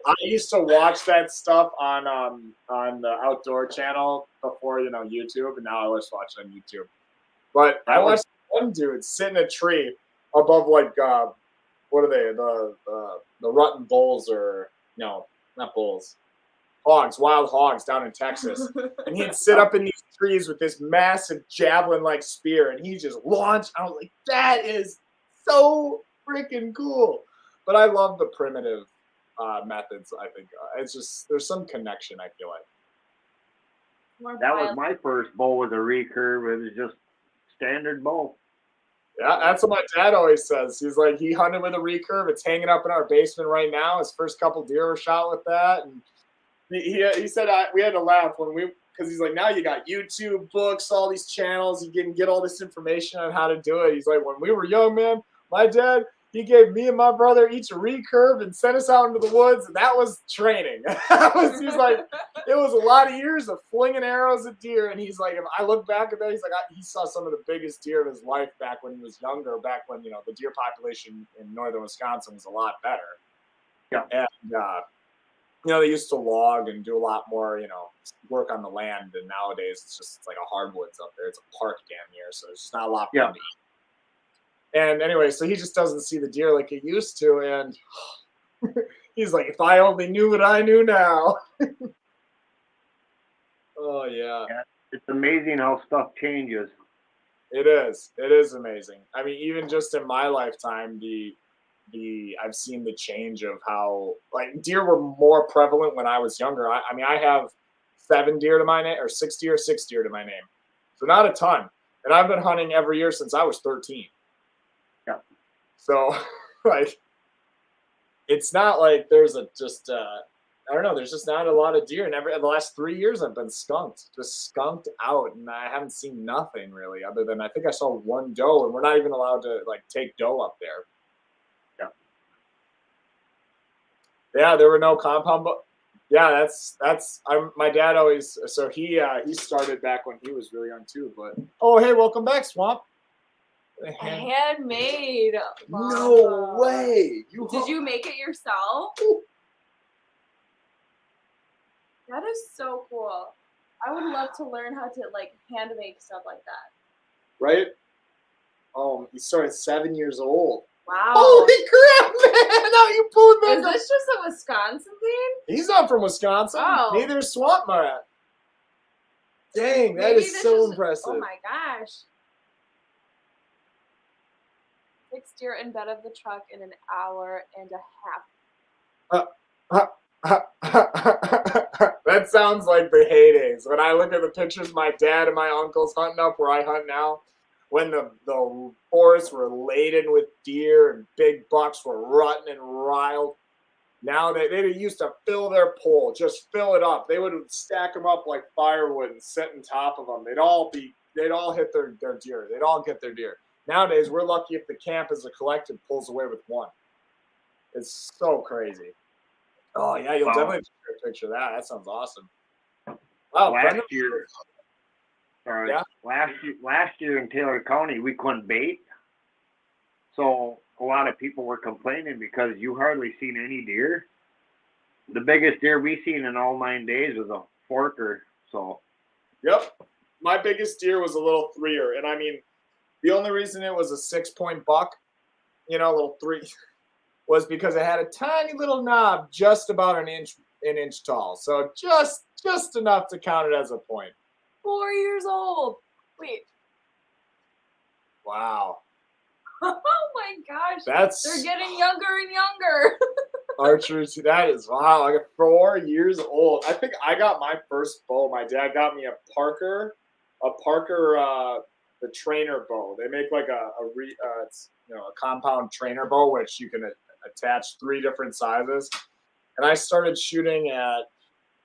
I used to watch that stuff on the Outdoor Channel before, YouTube, and now I always watch it on YouTube. But I watched one dude sit in a tree above what are they? The Rutten bulls, or no, not bulls. Hogs, wild hogs down in Texas. And he'd sit up in these trees with this massive javelin-like spear, and he just launched. I was like, that is so freaking cool. But I love the primitive methods, I think. It's just, there's some connection, I feel like. That was my first bow with a recurve. It was just standard bow. Yeah, that's what my dad always says. He's like, he hunted with a recurve. It's hanging up in our basement right now. His first couple deer were shot with that. And he said we had to laugh because he's like, now you got YouTube, books, all these channels. You can get all this information on how to do it. He's like, when we were young, man, my dad, he gave me and my brother each a recurve and sent us out into the woods, and that was training. He's like, it was a lot of years of flinging arrows at deer. And he's like, if I look back at that, he's like, he saw some of the biggest deer of his life back when he was younger, back when, the deer population in northern Wisconsin was a lot better. Yeah. And, they used to log and do a lot more, work on the land. And nowadays it's like a hardwoods up there. It's a park damn near. So there's just not a lot for him to eat. And anyway, so he just doesn't see the deer like he used to. And he's like, if I only knew what I knew now. Oh, yeah. It's amazing how stuff changes. It is. It is amazing. I mean, even just in my lifetime, I've seen the change of how, like, deer were more prevalent when I was younger. I mean, I have 7 deer to my name, or 6 deer to my name. So not a ton. And I've been hunting every year since I was 13. Yeah. So, like, it's not like there's I don't know, there's just not a lot of deer. And the last 3 years I've been skunked out, and I haven't seen nothing really, other than I think I saw one doe, and we're not even allowed to, like, take doe up there. Yeah, there were no compound, but yeah, my dad always, so he started back when he was really young too. But oh, hey, welcome back, Swamp. Handmade. No way. Did you make it yourself? That is so cool. I would love to learn how to, like, hand make stuff like that. Right? Oh, he started 7 years old. Wow. Holy crap, man! How you pulled that? Is this just a Wisconsin thing? He's not from Wisconsin. Oh. Neither is Swamp Rat. Dang, that Maybe is so impressive. Oh my gosh. 6 deer in bed of the truck in an hour and a half. That sounds like the heydays. When I look at the pictures of my dad and my uncles hunting up where I hunt now, when the forests were laden with deer and big bucks were rutting and riled. Now they used to fill their pole, just fill it up. They would stack them up like firewood and sit on top of them. They'd all hit their deer. They'd all get their deer. Nowadays, we're lucky if the camp as a collective pulls away with one. It's so crazy. Oh, yeah, you'll definitely take a picture of that. That sounds awesome. Wow, last year in Taylor County, we couldn't bait. So a lot of people were complaining because you hardly seen any deer. The biggest deer we seen in all 9 days was a forker. So. Yep. My biggest deer was a little 3-er. And I mean, the only reason it was a 6-point buck, little 3, was because it had a tiny little knob just about an inch tall. So just enough to count it as a point. 4 years old. Wait. Wow. Oh my gosh. They're getting younger and younger. Archery, that is wow. I got 4 years old. I think I got my first bow. My dad got me a Parker, the trainer bow. They make like a compound trainer bow, which you can attach 3 different sizes. And I started shooting at,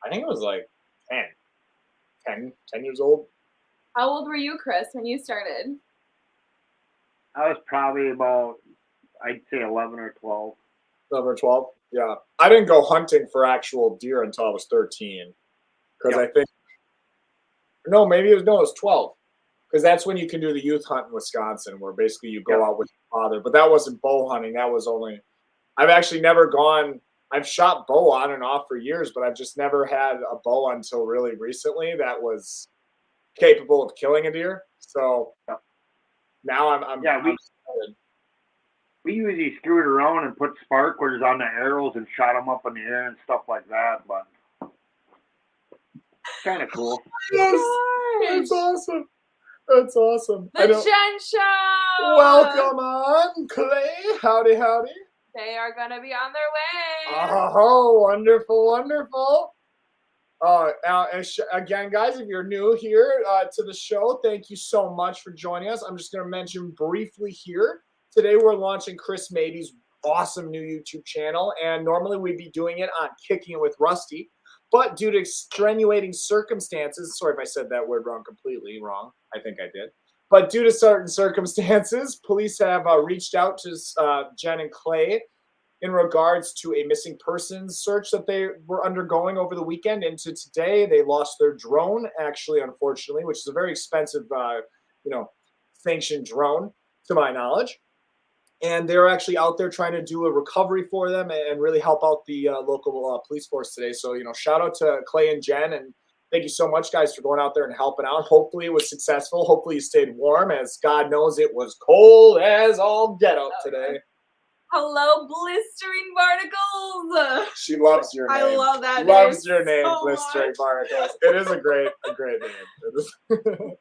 I think it was like 10 years old. How old were you, Chris, when you started? I was probably about, I'd say 11 or 12. 11 or 12? Yeah. I didn't go hunting for actual deer until I was 13. Because I think No, maybe it was 12. Because that's when you can do the youth hunt in Wisconsin, where basically you go out with your father. But that wasn't bow hunting. That was only. I've actually never gone. I've shot bow on and off for years, but I've just never had a bow until really recently that was capable of killing a deer. So now I'm excited. We usually screwed around and put sparklers on the arrows and shot them up in the air and stuff like that, but kind of cool. That's awesome. That's awesome. The Jen Show! Welcome on, Clay. Howdy, howdy. They are going to be on their way. Oh, wonderful, wonderful. Again, guys, if you're new here to the show, thank you so much for joining us. I'm just going to mention briefly here. Today we're launching Chris Maybe's awesome new YouTube channel, and normally we'd be doing it on Kicking It with Rusty, but due to extenuating circumstances, sorry if I said that word completely wrong. I think I did. But due to certain circumstances, police have reached out to Jen and Clay in regards to a missing persons search that they were undergoing over the weekend into today. They lost their drone, actually, unfortunately, which is a very expensive, sanctioned drone, to my knowledge. And they're actually out there trying to do a recovery for them and really help out the local police force today. So, shout out to Clay and Jen, and thank you so much, guys, for going out there and helping out. Hopefully it was successful. Hopefully you stayed warm, as God knows it was cold as all get out today. Hello, Blistering Barnacles. She loves your name. I love that. Loves your name, so Blistering much. Barnacles. It is a great name.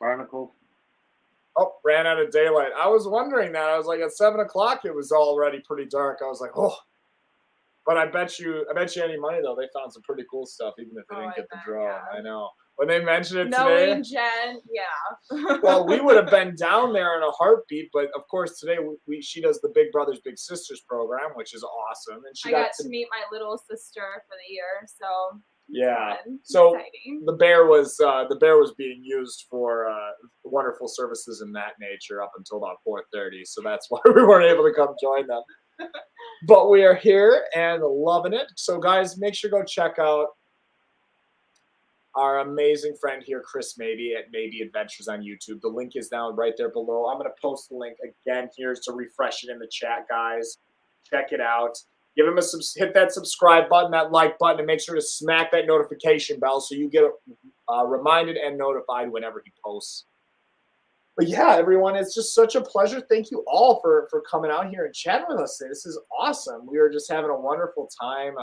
Barnacles. Oh, ran out of daylight. I was wondering that. I was like, at 7 o'clock, it was already pretty dark. I was like, oh. But I bet you any money, though, they found some pretty cool stuff, even if they didn't get the drone. Yeah. I know. When they mentioned it today. Knowing Jen, yeah. Well, we would have been down there in a heartbeat, but of course today she does the Big Brothers Big Sisters program, which is awesome, and I got to meet my little sister for the year, so yeah. fun. So Exciting. the bear was being used for wonderful services in that nature up until about 4:30, so that's why we weren't able to come join them. But we are here and loving it. So guys, make sure to go check out our amazing friend here, Chris Maybe, at Maybe Adventures on YouTube. The link is down right there below. I'm going to post the link again here to refresh it in the chat, guys. Check it out. Give him hit that subscribe button, that like button, and make sure to smack that notification bell so you get reminded and notified whenever he posts. But yeah, everyone, it's just such a pleasure. Thank you all for coming out here and chatting with us today. This is awesome. We were just having a wonderful time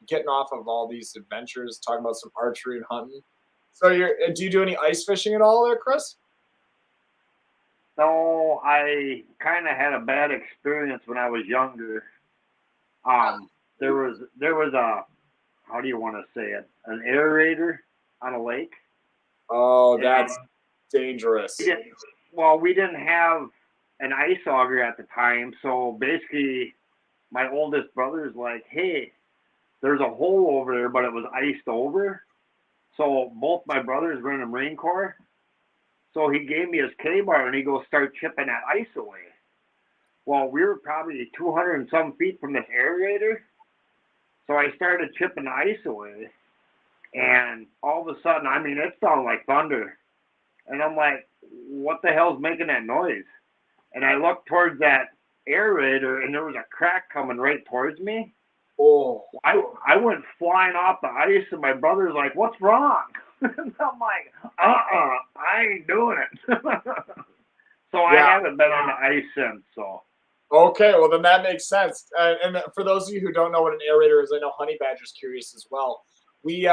getting off of all these adventures, talking about some archery and hunting. So do you do any ice fishing at all there, Chris? No, I kind of had a bad experience when I was younger. There was a, how do you want to say it, an aerator on a lake. Oh, that's dangerous. We didn't have an ice auger at the time, so basically my oldest brother's like, hey, there's a hole over there, but it was iced over. So both my brothers were in the Marine Corps. So he gave me his K-bar and he goes, start chipping that ice away. Well, we were probably 200 and some feet from this aerator. So I started chipping the ice away. And all of a sudden, it sounded like thunder. And I'm like, what the hell's making that noise? And I looked towards that aerator, and there was a crack coming right towards me. Oh. I went flying off the ice, and my brother's like, what's wrong? And I'm like, I ain't doing it. So I haven't been on the ice since, so. Okay, well, then that makes sense. And for those of you who don't know what an aerator is, I know Honey Badger's curious as well. We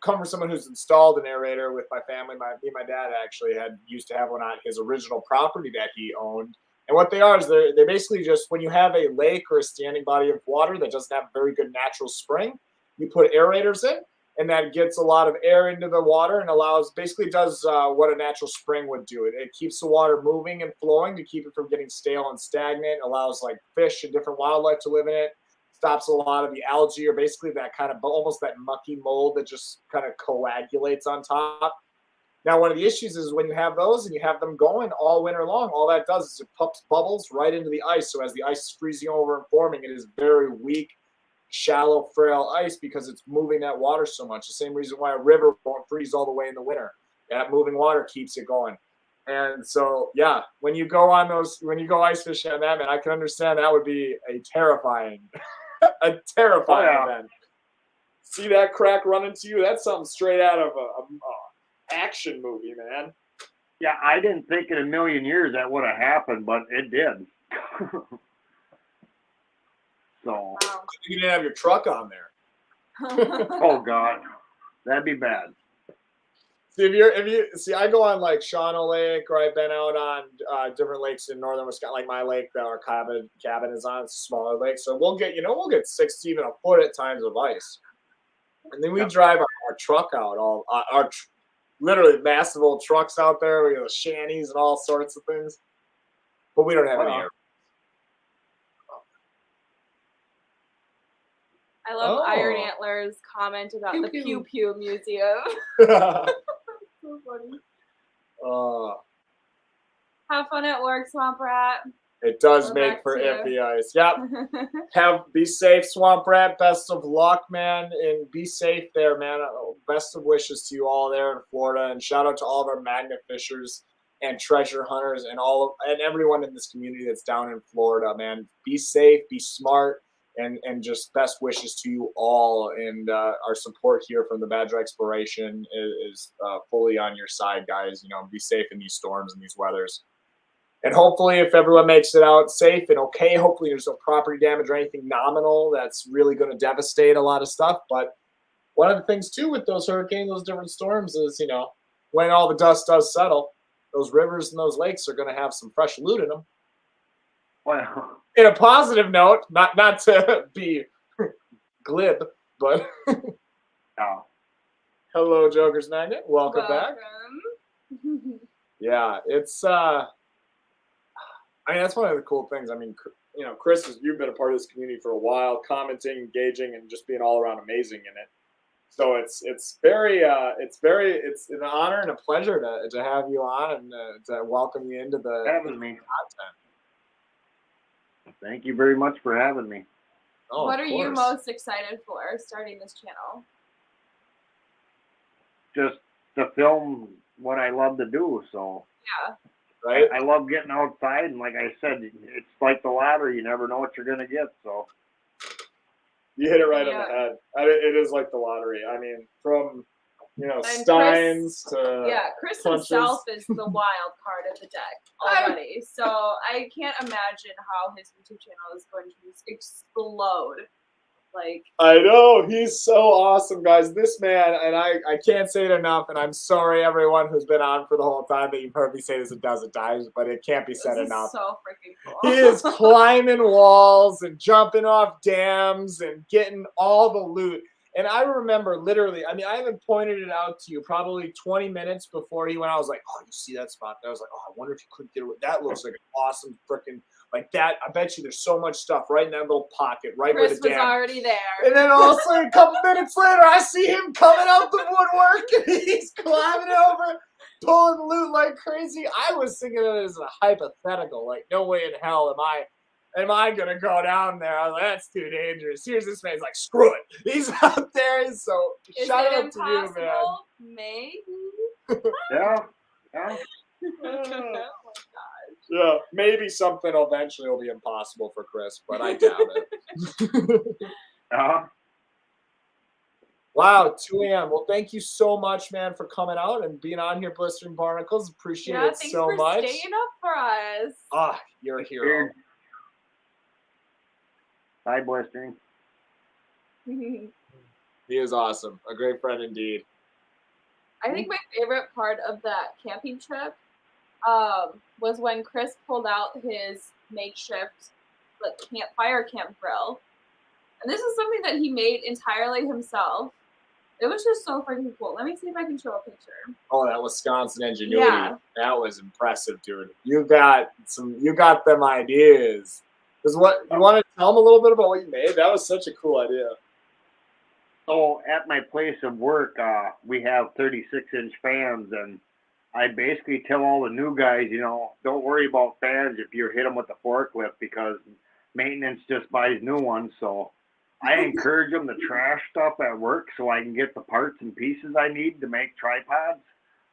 come from someone who's installed an aerator with my family. Me and my dad actually used to have one on his original property that he owned. And what they are is they're basically just, when you have a lake or a standing body of water that doesn't have very good natural spring, you put aerators in, and that gets a lot of air into the water and basically does what a natural spring would do. It keeps the water moving and flowing to keep it from getting stale and stagnant. It allows like fish and different wildlife to live in it. Stops a lot of the algae, or basically that kind of almost that mucky mold that just kind of coagulates on top. Now, one of the issues is when you have those and you have them going all winter long, all that does is it pops bubbles right into the ice. So as the ice is freezing over and forming, it is very weak, shallow, frail ice because it's moving that water so much. The same reason why a river won't freeze all the way in the winter. That moving water keeps it going. And so, yeah, when you go ice fishing on that, man, I can understand that would be a terrifying event. See that crack running to you? That's something straight out of a action movie, man. Yeah, I didn't think in a million years that would have happened, but it did. So. Wow. You didn't have your truck on there. Oh God, that'd be bad. See, I go on like Shawano Lake, or I've been out on different lakes in northern Wisconsin, like my lake that our cabin is on. It's a smaller lake, so we'll get 6 to even a foot at times of ice, and then we drive our truck out, literally massive old trucks out there. We have shanties and all sorts of things, but we don't have any air. I love Iron Antler's comment about the Pew Pew Museum. So funny. Have fun at work, Swamp Rat. It does make for iffy ice. Yep. Be safe, Swamp Rat. Best of luck, man, and be safe there, man. Best of wishes to you all there in Florida, and shout out to all of our magnet fishers and treasure hunters and everyone in this community that's down in Florida, man. Be safe, be smart. And just best wishes to you all, and our support here from the Badger Exploration is fully on your side, guys. Be safe in these storms and these weathers, and hopefully, if everyone makes it out safe and okay, hopefully there's no property damage or anything nominal that's really going to devastate a lot of stuff. But one of the things too with those hurricanes, those different storms, is when all the dust does settle, those rivers and those lakes are going to have some fresh loot in them. Well. In a positive note, not to be glib, but hello, Joker's Magnet. Welcome back. Yeah, it's that's one of the cool things. I mean, Chris, you've been a part of this community for a while, commenting, engaging, and just being all around amazing in it. So it's an honor and a pleasure to have you on and to welcome you into the content. Thank you very much for having me. Oh, what are you most excited for starting this channel? Just to film what I love to do. So yeah, right. I love getting outside, and like I said, it's like the lottery. You never know what you're gonna get. So you hit it right on the head. It is like the lottery. I mean, from Steins to Chris himself is the wild card of the deck already. So I can't imagine how his YouTube channel is going to explode. I know, he's so awesome, guys. This man, and I can't say it enough, and I'm sorry everyone who's been on for the whole time that you've heard me say this a dozen times, but it can't be said enough. So freaking cool. He is climbing walls and jumping off dams and getting all the loot. And I remember literally, I even pointed it out to you probably 20 minutes before he went. I was like, oh, you see that spot there? I was like, oh, I wonder if you could get it. That looks like an awesome freaking, like that. I bet you there's so much stuff right in that little pocket, right where the dam. Chris was already there. And then all of a sudden, a couple minutes later, I see him coming out the woodwork and he's climbing over, pulling loot like crazy. I was thinking of it as a hypothetical, like no way in hell am I gonna go down there? I was like, that's too dangerous. Here's this man's like, screw it. He's out there, so shout out to you, man. Maybe. Yeah. Oh my gosh. Yeah, maybe something eventually will be impossible for Chris, but I doubt it. Wow, 2 a.m. Well, thank you so much, man, for coming out and being on here, Blistering Barnacles. Appreciate it so much. Thanks for staying up for us. Ah, you're a hero. Bye, Blistering. He is awesome. A great friend indeed. I think my favorite part of that camping trip was when Chris pulled out his makeshift fire camp grill. And this is something that he made entirely himself. It was just so freaking cool. Let me see if I can show a picture. Oh, that Wisconsin ingenuity. Yeah. That was impressive, dude. You got them ideas. You want to tell them a little bit about what you made? That was such a cool idea. So at my place of work, we have 36-inch fans, and I basically tell all the new guys, don't worry about fans if you hit them with the forklift because maintenance just buys new ones. So I encourage them to trash stuff at work so I can get the parts and pieces I need to make tripods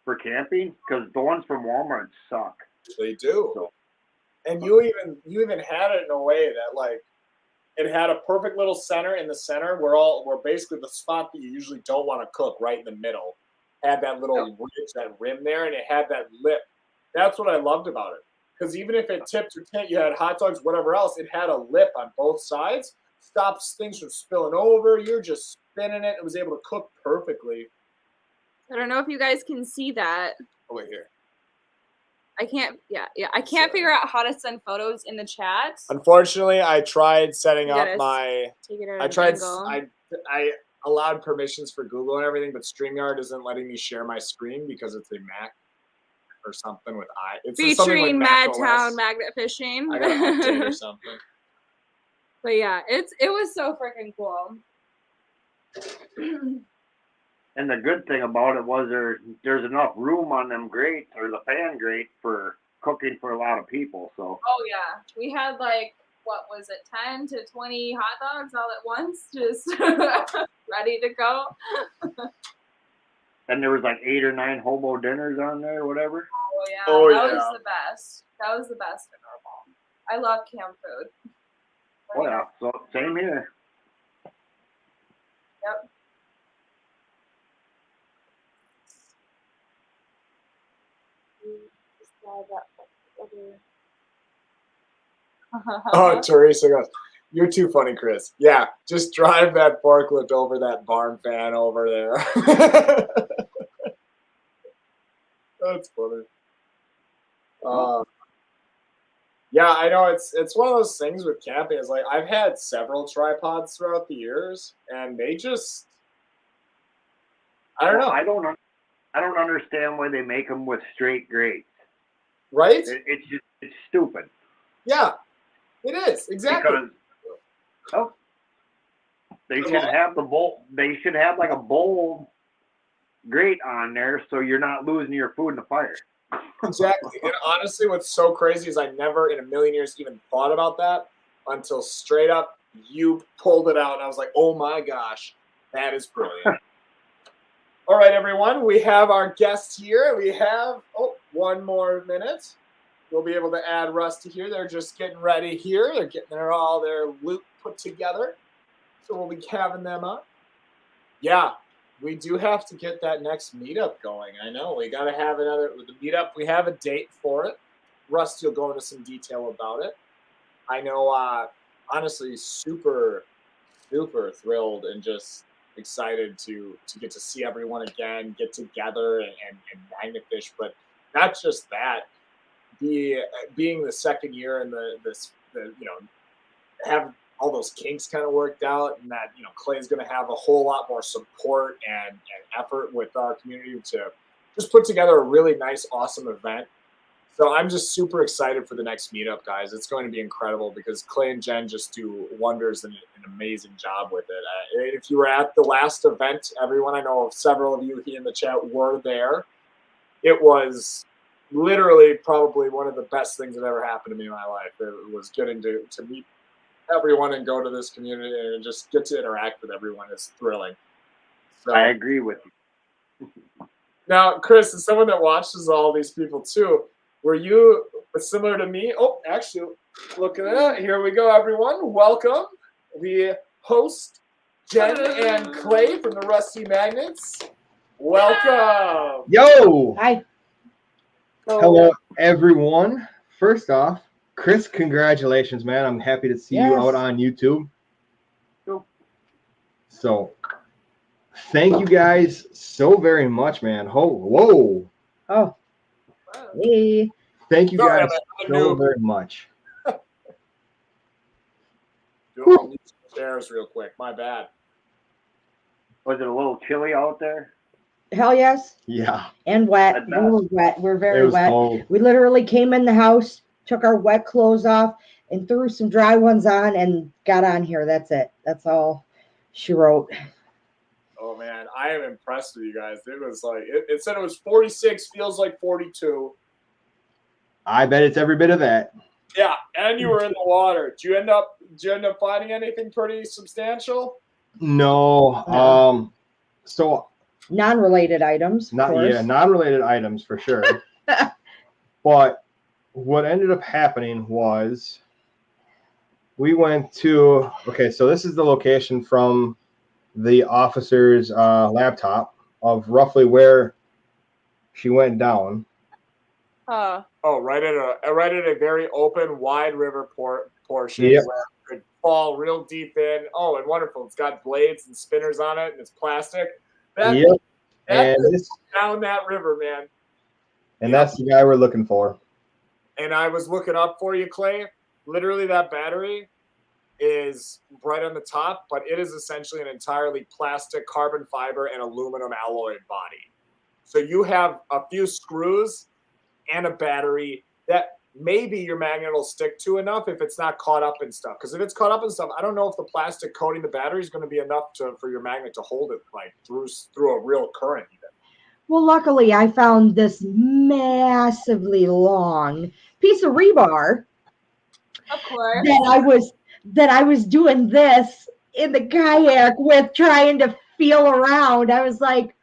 for camping, because the ones from Walmart suck. They do. So, And you even had it in a way that like it had a perfect little center in the center where basically the spot that you usually don't want to cook right in the middle had that little ridge, that rim there, and it had that lip. That's what I loved about it. Because even if it tipped or tanked, you had hot dogs, whatever else, it had a lip on both sides. Stops things from spilling over. You're just spinning it. It was able to cook perfectly. I don't know if you guys can see that. Over here. I can't. Yeah. I can't figure out how to send photos in the chat. Unfortunately, I tried setting You up gotta my. Take it at I an tried. angle. I allowed permissions for Google and everything, but StreamYard isn't letting me share my screen because it's a Mac or something with It's something Featuring like Mac Madtown OS. Magnet Fishing. I got to update or something. But yeah, it was so freaking cool. and the good thing about it was there's enough room on them grates, or the fan grate, for cooking for a lot of people. So. Oh yeah, we had like, what was it, 10 to 20 hot dogs all at once, just ready to go. And there was like 8 or 9 hobo dinners on there, or whatever. Oh yeah, Oh, that yeah. was the best. That was the best dinner of all. I love camp food. Oh yeah, so same here. Yep. Oh, Teresa goes, "You're too funny, Chris." Yeah, just drive that forklift over that barn fan over there. That's funny. Yeah, I know it's one of those things with camping. Is like I've had several tripods throughout the years, and they just I don't know. I don't understand why they make them with straight grates. Right? It's stupid. Yeah, it is exactly. Because they should have the bowl. They should have like a bowl grate on there, so you're not losing your food in the fire. Exactly. And honestly, what's so crazy is I never in a million years even thought about that until straight up you pulled it out, and I was like, oh my gosh, that is brilliant. All right, everyone, we have our guest here. We have, one more minute. We'll be able to add Rusty here. They're just getting ready here. They're getting all their loot put together. So we'll be having them up. Yeah, we do have to get that next meetup going. I know. We got to have the meetup. We have a date for it. Rusty will go into some detail about it. I know, honestly, super, super thrilled and just excited to get to see everyone again, get together and magnet fish. But not just that. Being the second year and have all those kinks kind of worked out, and that Clay's going to have a whole lot more support and effort with our community to just put together a really nice, awesome event. So I'm just super excited for the next meetup, guys. It's going to be incredible because Clay and Jen just do wonders and an amazing job with it. If you were at the last event, everyone, I know several of you here in the chat were there. It was literally probably one of the best things that ever happened to me in my life. It was getting to meet everyone and go to this community and just get to interact with everyone is thrilling. So, I agree with you. Now, Chris, as someone that watches all these people too, were you similar to me? Oh, actually, look at that. Here we go, everyone. Welcome. The host, Jen and Clay from the Rusty Magnets. Welcome. Yo! Hi. Hello, everyone. First off, Chris, congratulations, man. I'm happy to see you out on YouTube. Cool. So, thank you guys so very much, man. Whoa. Oh. Hey. Thank you Sorry, guys so very much. Doing chairs real quick. My bad. Was it a little chilly out there? Hell yes. Yeah. And wet. I We bet. were wet. We're It very was wet. cold. We literally came in the house, took our wet clothes off, and threw some dry ones on and got on here. That's it. That's all she wrote. Oh, man. I am impressed with you guys. It was like, it said it was 46, feels like 42. I bet it's every bit of that. Yeah, and you were in the water. Did you end up finding anything pretty substantial? No. So Non-related items, of course. non-related items for sure. But what ended up happening was we went to, okay, so this is the location from the officer's laptop of roughly where she went down. Huh. Oh, right at a very open, wide river portion Yep. where it could fall real deep in. Oh, and wonderful! It's got blades and spinners on it, and it's plastic. Yep. And Down that river, man. that's the guy we're looking for. And I was looking up for you, Clay. Literally, that battery is right on the top, but it is essentially an entirely plastic, carbon fiber, and aluminum alloyed body. So you have a few screws and a battery that maybe your magnet will stick to enough if it's not caught up in stuff. Because if it's caught up in stuff, I don't know if the plastic coating the battery is going to be enough for your magnet to hold it like through a real current even. Well, luckily, I found this massively long piece of rebar Of course. that I was doing this in the kayak with, trying to feel around. I was like,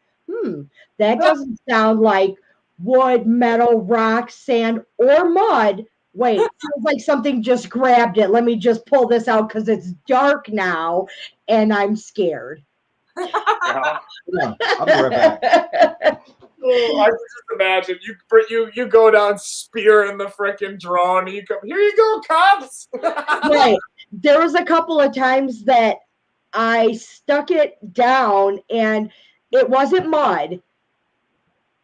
that doesn't sound like wood, metal, rock, sand, or mud. Wait, it feels like something just grabbed it. Let me just pull this out because it's dark now and I'm scared. Yeah. Yeah, I'll be right back. Oh, I can just imagine you go down spearing the freaking drone. And you come, here you go, cops. Right. There was a couple of times that I stuck it down and it wasn't mud,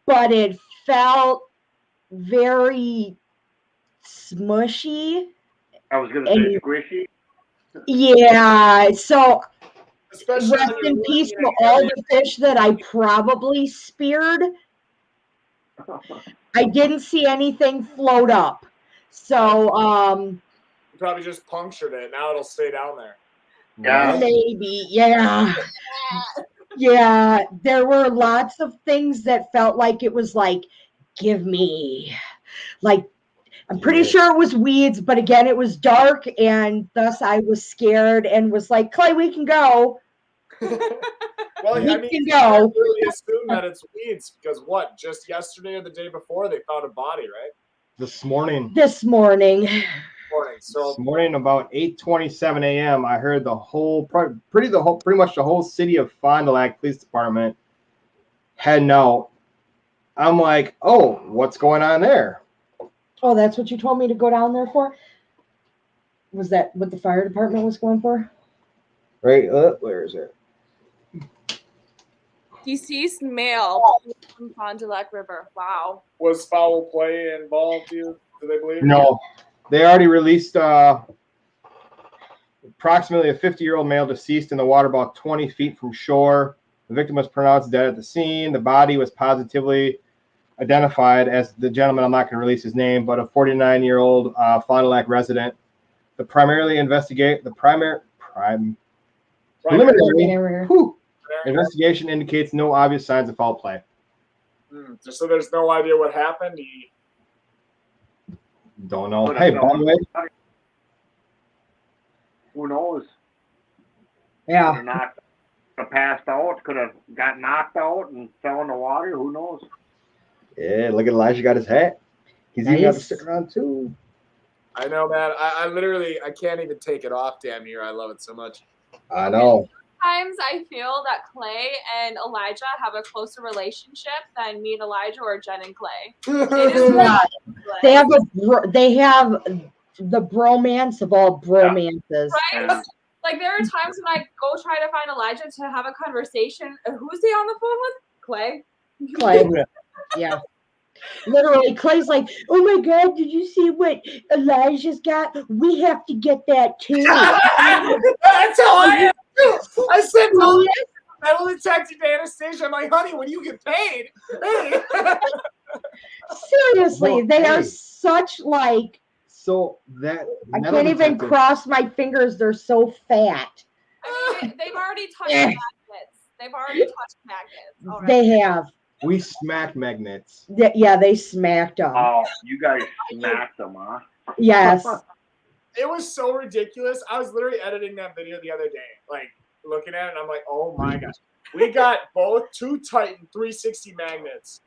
but it felt very smushy. I was going to say squishy. Yeah. So Especially rest when in you're peace looking to at all area- the fish that I probably speared. I didn't see anything float up. So You probably just punctured it. Now it'll stay down there. Yeah. maybe, yeah. Yeah, there were lots of things that felt like it was like, give me. Like, I'm pretty sure it was weeds, but again, it was dark, and thus I was scared and was like, Clay, we can go. Well, We I mean, can you go. can't really assume that it's weeds because what? Just yesterday or the day before, they found a body, right? This morning. This morning. Morning. So This morning, about 8:27 a.m., I heard pretty much the whole city of Fond du Lac Police Department heading out. I'm like, oh, what's going on there? Oh, that's what you told me to go down there for? Was that what the fire department was going for? Right? Where is it? Deceased male from Fond du Lac River. Wow. was foul play involved? Do they believe? No, they already released approximately a 50-year-old male deceased in the water about 20 feet from shore. The victim was pronounced dead at the scene. The body was positively identified as the gentleman, I'm not going to release his name, but a 49-year-old Fond du Lac resident. The preliminary investigation indicates no obvious signs of foul play. So there's no idea what happened. Don't know. Hey, by the way, Who knows? Yeah. Could have passed out, could have got knocked out and fell in the water. Who knows? yeah, look at Elijah got his hat. He's even got the Nice. sticker on too. I know, man. I literally can't even take it off. Damn near. I love it so much. I know. Sometimes I feel that Clay and Elijah have a closer relationship than me and Elijah or Jen and Clay. It is Yeah. Clay. They have the bromance of all bromances. Right? Like there are times when I go try to find Elijah to have a conversation. Who's he on the phone with? Clay. Clay. Yeah. Literally, Clay's like, oh my God, did you see what Elijah's got? We have to get that too. That's how I am too. I said to Metal Detective Anastasia, I'm like, honey, when you get paid, hey. Seriously, Well, they are hey. such like, So that I can't even cross my fingers. They're so fat. I mean, they've already touched magnets. They've already touched magnets. Already. They have. We smacked magnets. Yeah, they smacked them. Oh, you guys smacked them, huh? Yes. It was so ridiculous. I was literally editing that video the other day, like looking at it, and I'm like, oh my gosh. We got both two Titan 360 magnets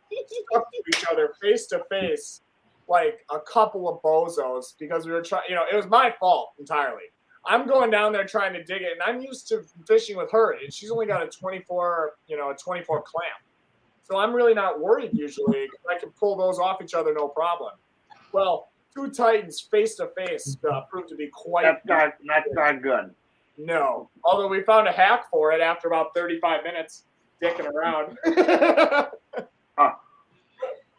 stuck to each other face to face, like a couple of bozos, because we were trying, it was my fault entirely. I'm going down there trying to dig it, and I'm used to fishing with her, and she's only got a 24 clamp. So I'm really not worried usually. I can pull those off each other, no problem. Well, two Titans face to face proved to be quite. That's not good. No, although we found a hack for it after about 35 minutes dicking around.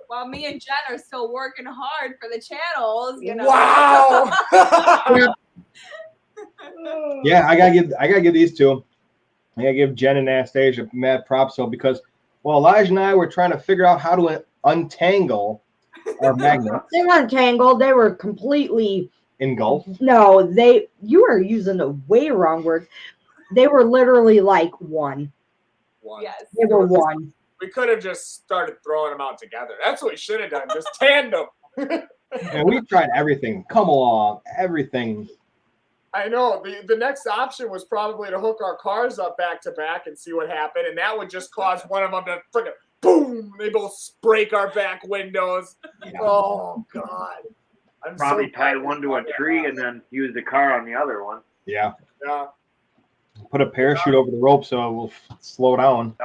Well, me and Jen are still working hard for the channels, Wow. Yeah, I gotta give these two. I gotta give Jen and Anastasia mad props though, because Elijah and I were trying to figure out how to untangle our magnets. They weren't tangled. They were completely Engulfed. No, you are using the way wrong word. They were literally like one. Yes. They were one. We could have just started throwing them out together. That's what we should have done. Just tandem. And we tried everything. Come along, everything. I know. The next option was probably to hook our cars up back to back and see what happened, and that would just cause one of them to freaking boom. They both break our back windows. Yeah. Oh God. I'm probably tie one to a tree and then use the car on the other one. Yeah. Yeah. Put a parachute over the rope so it will slow down.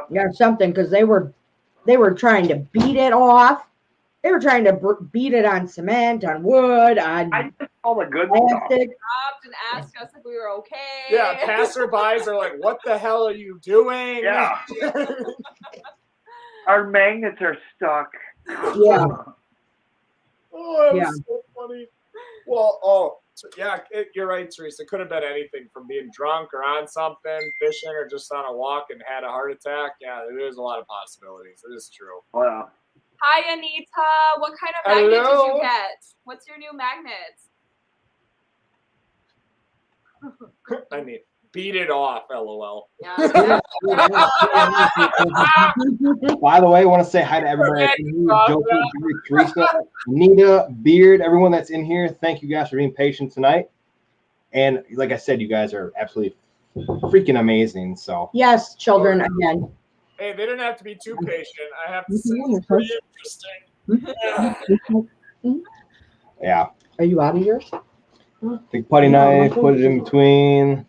Yeah, something, because they were trying to beat it off. They were trying to beat it on cement, on wood, on all the good plastic. Stopped and asked us if we were okay. Yeah, passerbys are like, "What the hell are you doing?" Yeah. Our magnets are stuck. Yeah. Oh, that was so funny. Well, you're right, Teresa. It could have been anything from being drunk or on something, fishing, or just on a walk and had a heart attack. Yeah, there's a lot of possibilities. It is true. Well. Hi, Anita. What kind of magnet did you get? What's your new magnet? I mean, beat it off, LOL. Yeah. By the way, I want to say hi to everybody. Joker, Teresa, Nita, Beard, everyone that's in here. Thank you guys for being patient tonight. And like I said, you guys are absolutely freaking amazing. So yes, children again. Hey, they didn't have to be too patient. I have to say, it's pretty interesting. Yeah. Are you out of yours? Take putty knife, put it in between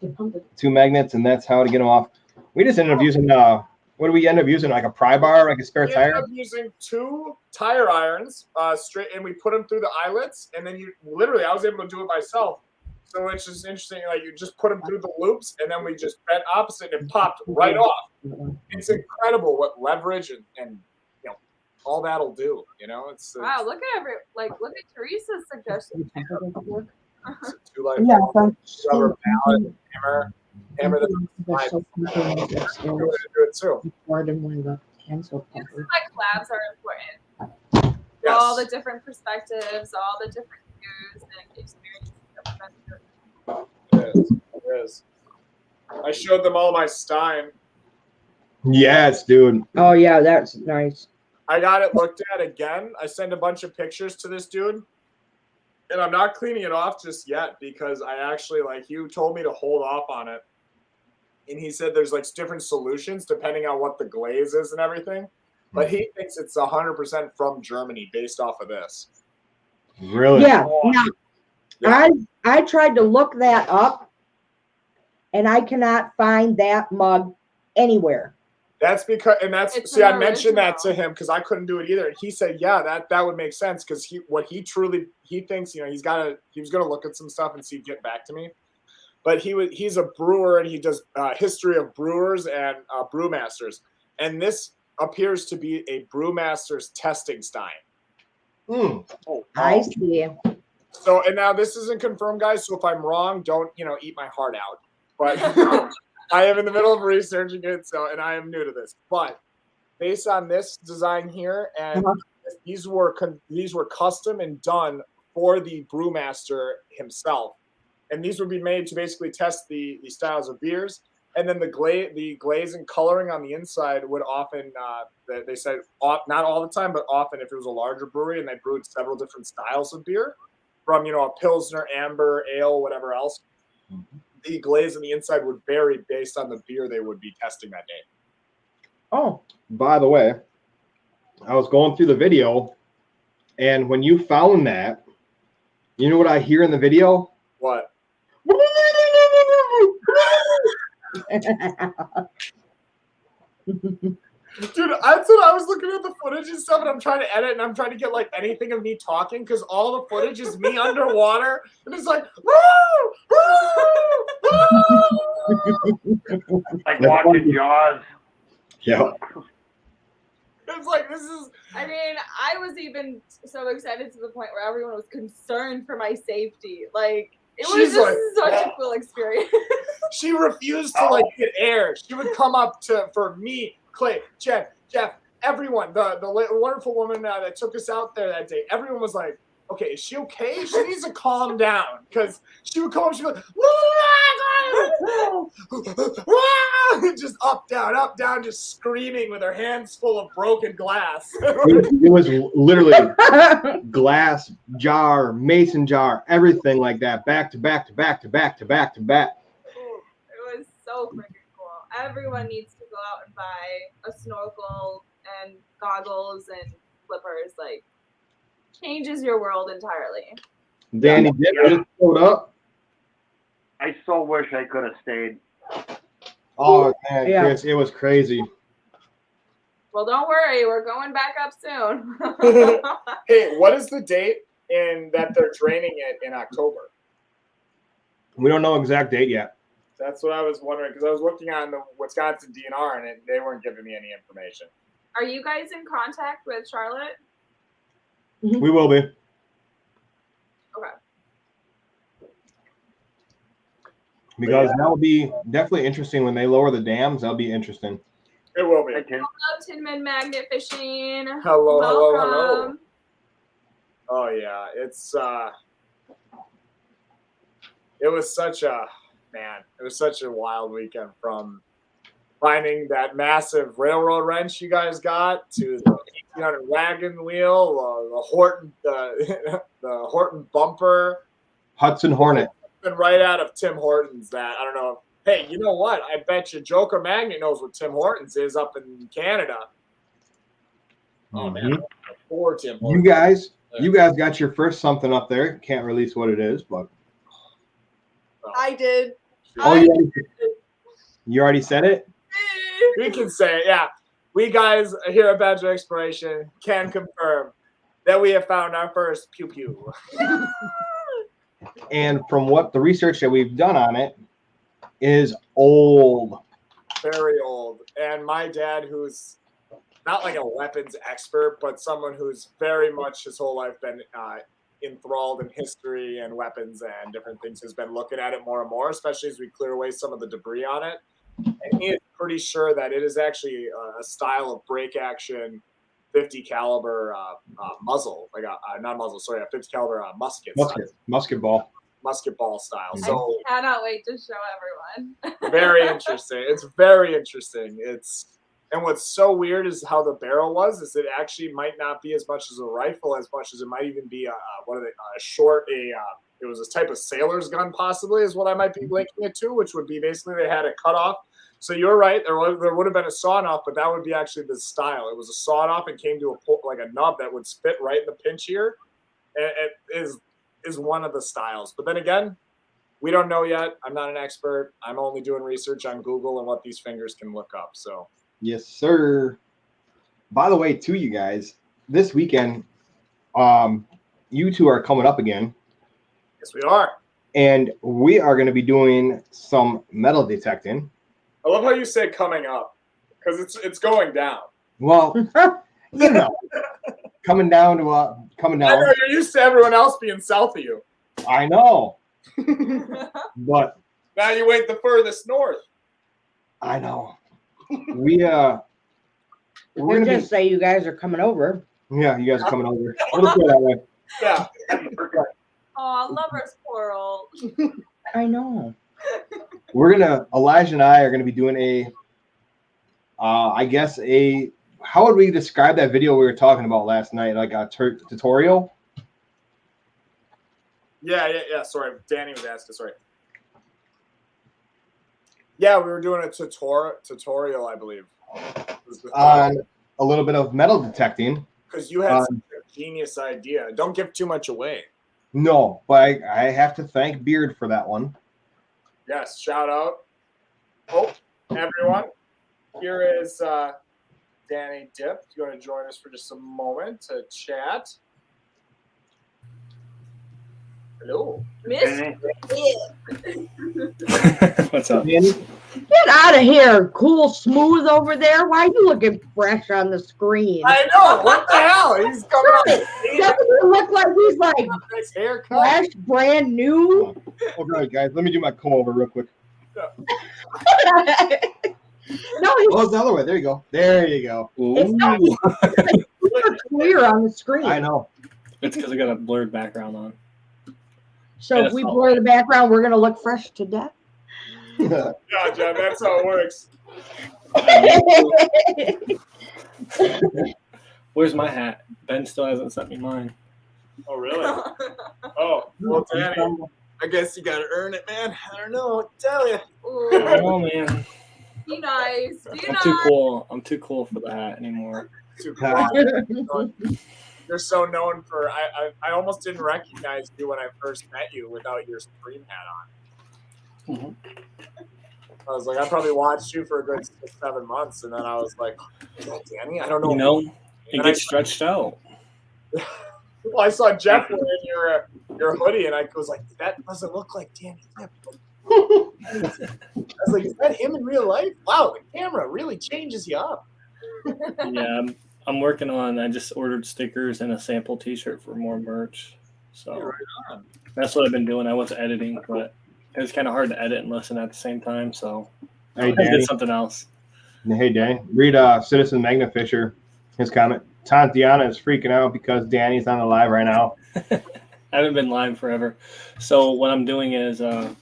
two magnets, and that's how to get them off. We just ended up using what do we end up using? Like a pry bar, like a spare tire? We ended up using two tire irons straight, and we put them through the eyelets, and then I was able to do it myself. So it's just interesting. Like you just put them through the loops, and then we just bent opposite and it popped right off. It's incredible what leverage and all that'll do. It's wow. Look at Teresa's suggestion. Rubber mallet, hammer the do it too. Like collabs are important. Yes. All the different perspectives, all the different views and experiences. It is. I showed them all my Stein. Yes, dude. Oh yeah, that's nice. I got it looked at again. I sent a bunch of pictures to this dude, and I'm not cleaning it off just yet because I actually he told me to hold off on it, and he said there's different solutions depending on what the glaze is and everything, but he thinks it's 100% from Germany based off of this. Really? Yeah. Now, I tried to look that up, and I cannot find that mug anywhere. That's because, and that's I mentioned that to him because I couldn't do it either, and he said, yeah, that would make sense because he thinks, he was gonna look at some stuff and get back to me, but he's a brewer and he does history of brewers and brewmasters, and this appears to be a brewmaster's testing Stein. I see. So, and now this isn't confirmed, guys. So if I'm wrong, don't eat my heart out. But I am in the middle of researching it, and I am new to this. But based on this design here, and these were custom and done for the brewmaster himself, and these would be made to basically test the styles of beers. And then the glaze and coloring on the inside would often, they said, not all the time, but often if it was a larger brewery and they brewed several different styles of beer, from, you know, a Pilsner, Amber, Ale, whatever else, the glaze on the inside would vary based on the beer they would be testing that day. Oh, By the way, I was going through the video, and when you found that, you know what I hear in the video? What? Dude, that's what I was looking at the footage and stuff, and I'm trying to edit, and I'm trying to get like anything of me talking because all the footage is me underwater, and it's like, woo, woo, woo. Like watching Jaws. Yeah. It's like this is. I mean, I was even so excited to the point where everyone was concerned for my safety. Like, it was She's just like, such a cool experience. She refused to like get air. She would come up for me, Clay, Jen, Jeff, everyone. The wonderful woman that took us out there that day. Everyone was like, "Okay, is she okay? She needs to calm down." Because she would come up, she'd be like, just up, down, just screaming with her hands full of broken glass. It was literally glass jar, mason jar, everything like that, back to back to back to back to back to back. It was so freaking cool. Everyone needs to go out and buy a snorkel and goggles and flippers. Like, changes your world entirely. Danny Dick just showed up. I so wish I could have stayed. Oh man, Yeah. Chris, it was crazy. Well, don't worry, we're going back up soon. Hey, what is the date in that they're draining it in October? We don't know exact date yet. That's what I was wondering because I was looking on the Wisconsin DNR and they weren't giving me any information. Are you guys in contact with Charlotte? We will be. Okay. Because that'll be definitely interesting when they lower the dams. That'll be interesting. It will be. I can. Hello, Tinman Magnet Fishing. Hello. Welcome. Oh yeah, it's it was such a wild weekend from finding that massive railroad wrench you guys got to the 1800 wagon wheel, the Horton bumper, Hudson Hornet. and right out of Tim Hortons. That I don't know. Hey, you know what? I bet you Joker Magnet knows what Tim Hortons is up in Canada. Oh man, poor Tim Hortons. You guys got your first something up there. Can't release what it is, but I did. you already said it. We can say it, yeah. We guys here at Badger Exploration can confirm that we have found our first pew pew. And from what the research that we've done on it is old. Very old. And my dad, who's not like a weapons expert, but someone who's very much his whole life been enthralled in history and weapons and different things, has been looking at it more and more, especially as we clear away some of the debris on it. And he is pretty sure that it is actually a style of break action 50 caliber muzzle, like not muzzle, sorry, a 50 caliber musket ball style. So I cannot wait to show everyone. very interesting. It's very interesting. And what's so weird is how the barrel was. Is it actually might not be as much as a rifle, as much as it might even be it was a type of sailor's gun, possibly, is what I might be linking it to, which would be basically they had it cut off. So you're right. There would have been a sawn off, but that would be actually the style. It was a sawed off and came to a nub that would spit right in the pinch here. It is one of the styles. But then again, we don't know yet. I'm not an expert. I'm only doing research on Google and what these fingers can look up. So Yes, sir. By the way, to you guys, this weekend, you two are coming up again. yes, we are. And we are going to be doing some metal detecting. I love how you say coming up, because it's going down. Well, you know, coming down. I know you're used to everyone else being south of you. I know, but Now you went the furthest north. I know. We're gonna just say you guys are coming over. Yeah, you guys are coming over. We'll just go that way. Yeah. Oh, lover's quarrel. I know. Elijah and I are gonna be doing how would we describe that video we were talking about last night? Like a tutorial? Yeah. Sorry, Danny was asking. Sorry. Yeah, we were doing a tutorial, I believe. On a little bit of metal detecting. Because you had such a genius idea. Don't give too much away. No, but I have to thank Beard for that one. Yes, shout out. Oh, everyone. Here is Danny Dip. You want to join us for just a moment to chat? Hello. Mr. What's up? Danny? Get out of here. Cool Smooth over there. Why are you looking fresh on the screen? I know. What the hell? He's coming out. Doesn't he look like he's like Nice haircut. fresh, brand new? All right, guys, let me do my comb over real quick. No, Oh, it's the other way. There you go. There you go. it's not super clear on the screen. I know. It's because I got a blurred background on. So if we blur the background, we're going to look fresh to death. Yeah, John, that's how it works. Where's my hat? Ben still hasn't sent me mine. Oh, really? Oh, well, Danny, I guess you got to earn it, man. I don't know what to tell you. Oh man, Be nice. Be I'm nice. too cool. I'm too cool for the hat anymore. Too cool. You're so known for. I almost didn't recognize you when I first met you without your Supreme hat on. Mhm. I was like, I probably watched you for a good 6-7 months, and then I was like, is that Danny? I don't know. You know, it And gets stretched out. Well, I saw Jeff wearing your hoodie, and I was like, that doesn't look like Danny Dip. I was like, is that him in real life? Wow, the camera really changes you up. Yeah, I'm working on. I just ordered stickers and a sample T-shirt for more merch. So Yeah, right on. that's what I've been doing. I was editing, but it was kind of hard to edit and listen at the same time. So Hey, I Danny. did something else. Hey, Danny. Read Citizen Magna Fisher. His comment. Tatiana is freaking out because Danny's on the live right now. I haven't been live forever. So what I'm doing is I'm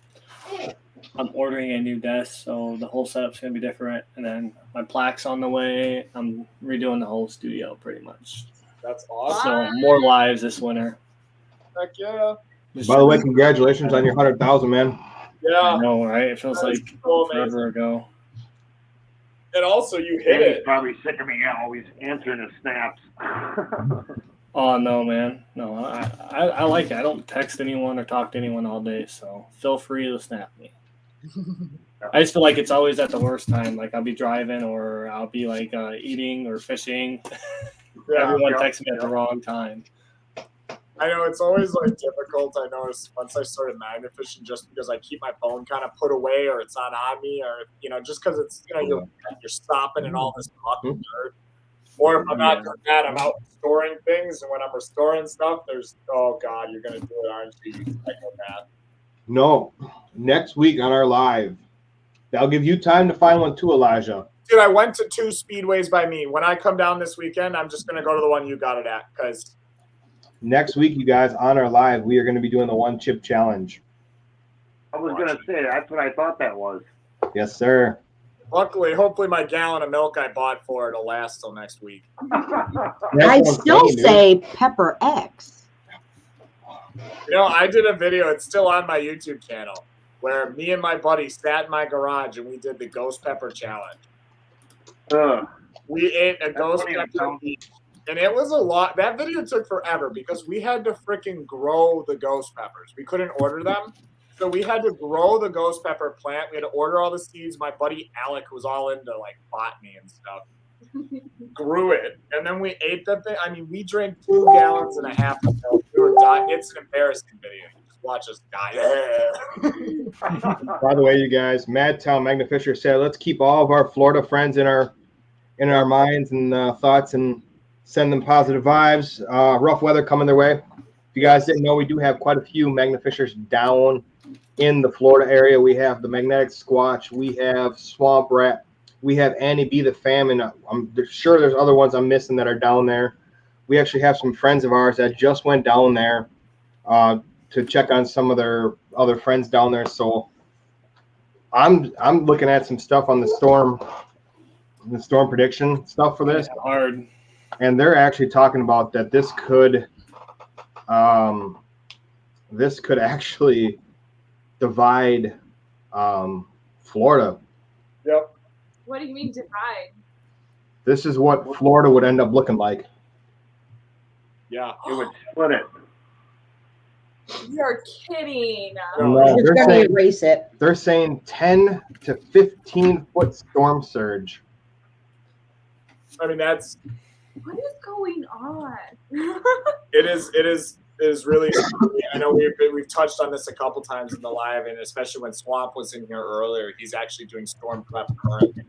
ordering a new desk, so the whole setup's gonna be different, and then my plaque's on the way. I'm redoing the whole studio pretty much. That's awesome. So more lives this winter. Heck yeah. By the way, congratulations on your 100,000, man. I Yeah. know, right? It feels That's like so amazing. forever ago. And also, you hit Danny's it. probably sick of me always answering his snaps. Oh no, man, no, I like it. I don't text anyone or talk to anyone all day, so feel free to snap me. I just feel like it's always at the worst time. Like I'll be driving or I'll be like eating or fishing. Yeah. Everyone yeah, texts me at the wrong time. I know it's always like difficult. I noticed once I started magnet fishing, just because I keep my phone kind of put away or it's not on me, or just because it's you're stopping and all this muck and dirt. Or if I'm not doing that, I'm out storing things, and when I'm restoring stuff, there's oh god, you're gonna do it, aren't you? Psychopath. No. Next week on our live. That'll give you time to find one too, Elijah. Dude, I went to 2 speedways by me. When I come down this weekend, I'm just gonna go to the one you got it at because. Next week, you guys, on our live, we are going to be doing the one chip challenge. I was going to say, that's what I thought that was. Yes, sir. Luckily, hopefully my gallon of milk I bought for it will last till next week. I'd still say Pepper X. I did a video, it's still on my YouTube channel, where me and my buddy sat in my garage and we did the ghost pepper challenge. Ugh. We ate a ghost funny, pepper Tom. each. And it was a lot. That video took forever because we had to freaking grow the ghost peppers. We couldn't order them. So we had to grow the ghost pepper plant. We had to order all the seeds. My buddy Alec, who was all into like botany and stuff, grew it. And then we ate that thing. I mean, we drank 2.5 gallons of milk. We were dying. It's an embarrassing video. You just watch us die. By the way, you guys, Madtown Magna Fisher said, let's keep all of our Florida friends in our minds and thoughts and send them positive vibes. Rough weather coming their way. If you guys didn't know, we do have quite a few Magna Fishers down in the Florida area. We have the Magnetic Squatch. We have Swamp Rat. We have Annie B. the Fam. And I'm sure there's other ones I'm missing that are down there. We actually have some friends of ours that just went down there to check on some of their other friends down there. So I'm looking at some stuff on the storm prediction stuff for this. Yeah, hard. And they're actually talking about that this could this could actually divide Florida. Yep. What do you mean divide? This is what Florida would end up looking like. Yeah. It would split it. You're kidding. No, It's they're gonna saying, erase it. they're saying 10 to 15 foot storm surge. I mean, that's What is going on? it is really. I know we've touched on this a couple times in the live, and especially when Swamp was in here earlier, he's actually doing storm prep currently.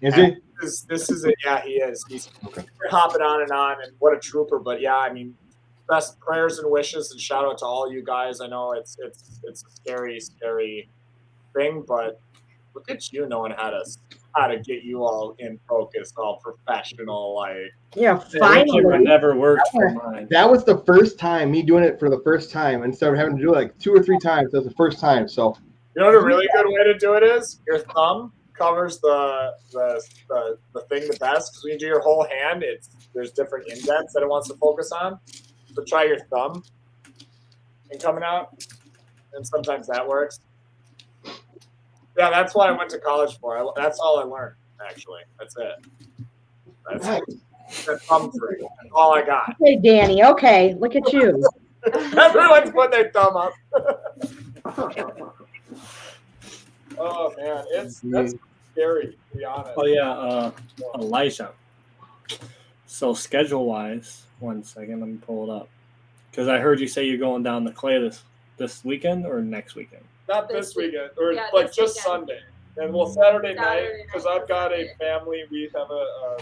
Is he? This is it. Yeah, he is. He's hopping on, and what a trooper. But yeah, I mean, best prayers and wishes, and shout out to all you guys. I know it's a scary thing, but look at you knowing how to get you all in focus, all professional, like. Yeah, The camera finally. never worked for mine. That was the first time, me doing it for the first time, instead of having to do it like 2 or 3 times. That was the first time. So You know what a really good way to do it is? Your thumb covers the thing the best, because when you do your whole hand, there's different indents that it wants to focus on. So try your thumb and coming out, and sometimes that works. Yeah, that's what I went to college for. That's all I learned, actually. That's it. That's thumb free. That's all I got. Hey, Danny. Okay, look at you. Everyone's putting their thumb up. Oh man, that's scary, to be honest. Oh yeah, Elijah. So schedule wise, 1 second, let me pull it up. Because I heard you say you're going down the clay this weekend or next weekend. Not this weekend, or Yeah, like this just weekend. Sunday. And well, Saturday night, Saturday because night, I've got a Sunday. family, we have a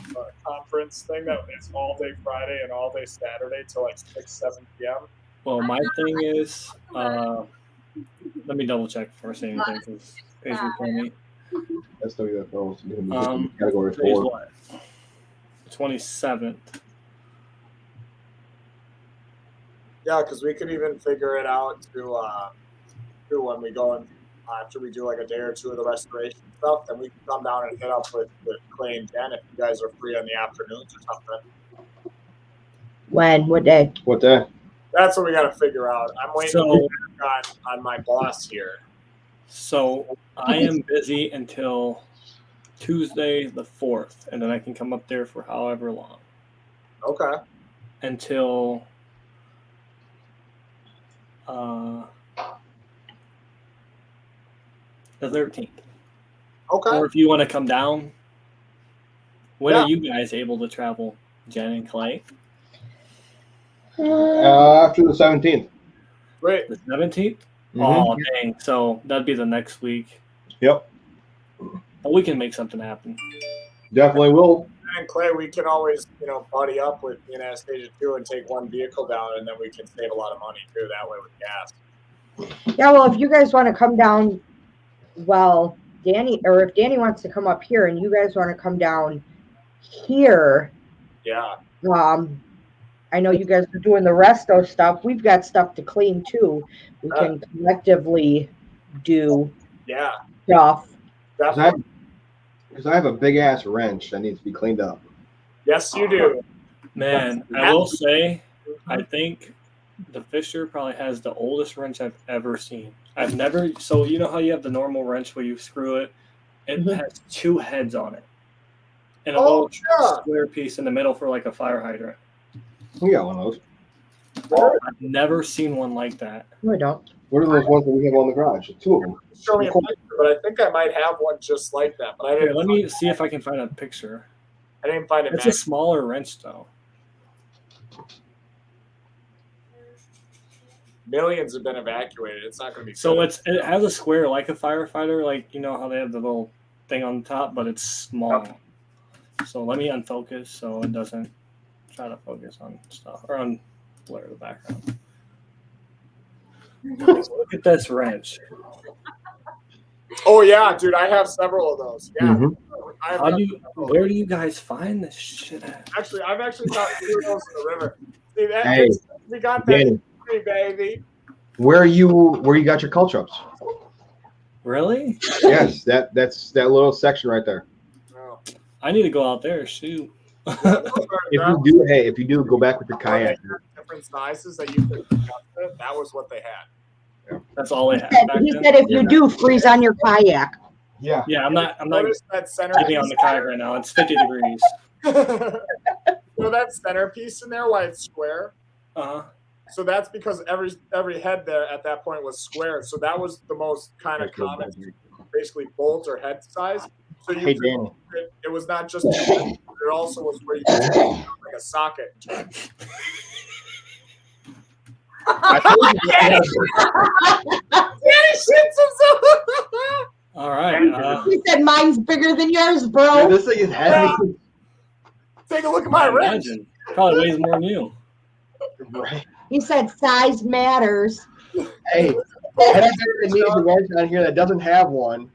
conference thing that is all day Friday and all day Saturday till like 6-7 p.m. Well, my thing is, let me double check before I say anything because Paisley told me. that's WFO. Today's Category 4. what? 27th. Yeah, because we could even figure it out to when we go and after we do like a day or two of the restoration stuff, then we can come down and hit up with Clay and Jen if you guys are free on the afternoons or something. When? What day? What day? That's what we got to figure out. I'm waiting So- on my boss here. So I am busy until Tuesday the 4th, and then I can come up there for however long Okay. until the 13th. Okay. Or if you want to come down, when Yeah. are you guys able to travel, Jen and Clay? After the 17th. Great. The 17th? Mhm. Oh, dang. So that'd be the next week. Yep. But we can make something happen. Definitely will. And Clay, we can always, buddy up with Anastasia too and take one vehicle down, and then we can save a lot of money too that way with gas. Yeah, well, if you guys want to come down, well, Danny, or if Danny wants to come up here and you guys want to come down here, Yeah. I know you guys are doing the resto stuff. We've got stuff to clean too. We can collectively do Yeah. stuff. Definitely. Because I have a big ass wrench that needs to be cleaned up. Yes, you do. Man, I will say, I think the Fisher probably has the oldest wrench I've ever seen. I've never, so you know how you have the normal wrench where you screw it? It Mhm. has 2 heads on it. And a Oh, little yeah. square piece in the middle for like a fire hydrant. We got one of those. I've never seen one like that. No, I don't. What are those ones that we have on the garage? 2 of them. Show me a picture, but I think I might have one just like that. But I Here, didn't. let me see if I can find a picture. I didn't find it. It's a smaller wrench though. Millions have been evacuated. It's not going to be. So good. it has a square like a firefighter, like you know how they have the little thing on top, but it's small. So let me unfocus so it doesn't try to focus on stuff or on blur the background. Look at this wrench. Oh yeah, dude, I have several of those. Yeah. Mhm. Where do you guys find this shit at? Actually, I've actually got 2 of those in the river. See that? Hey, We got that, Danny, free, baby. where you got your call trucks? Really? Yes, that's that little section right there. Oh. I need to go out there. Shoot. If you do, go back with your kayak. different sizes that you could adjust it, that was what they had. That's all they had back He then. said if you do, freeze on your kayak. Yeah. Yeah, I'm not Notice that getting on the kayak right now. It's 50 degrees. So that centerpiece in there, why it's square. Uh-huh. So that's because every head there at that point was square. So that was the most kind of common, basically bolt or head size. So you Hey, Danny. it was not just it also was where you could take it like a socket. I told you Danny shits himself. All right. He said mine's bigger than yours, that- bro. this thing is heavy. Take a look at my I wrist. imagine. Probably weighs more than you. Right. He said size matters. Hey, anything that needs a wrench on here that doesn't have one,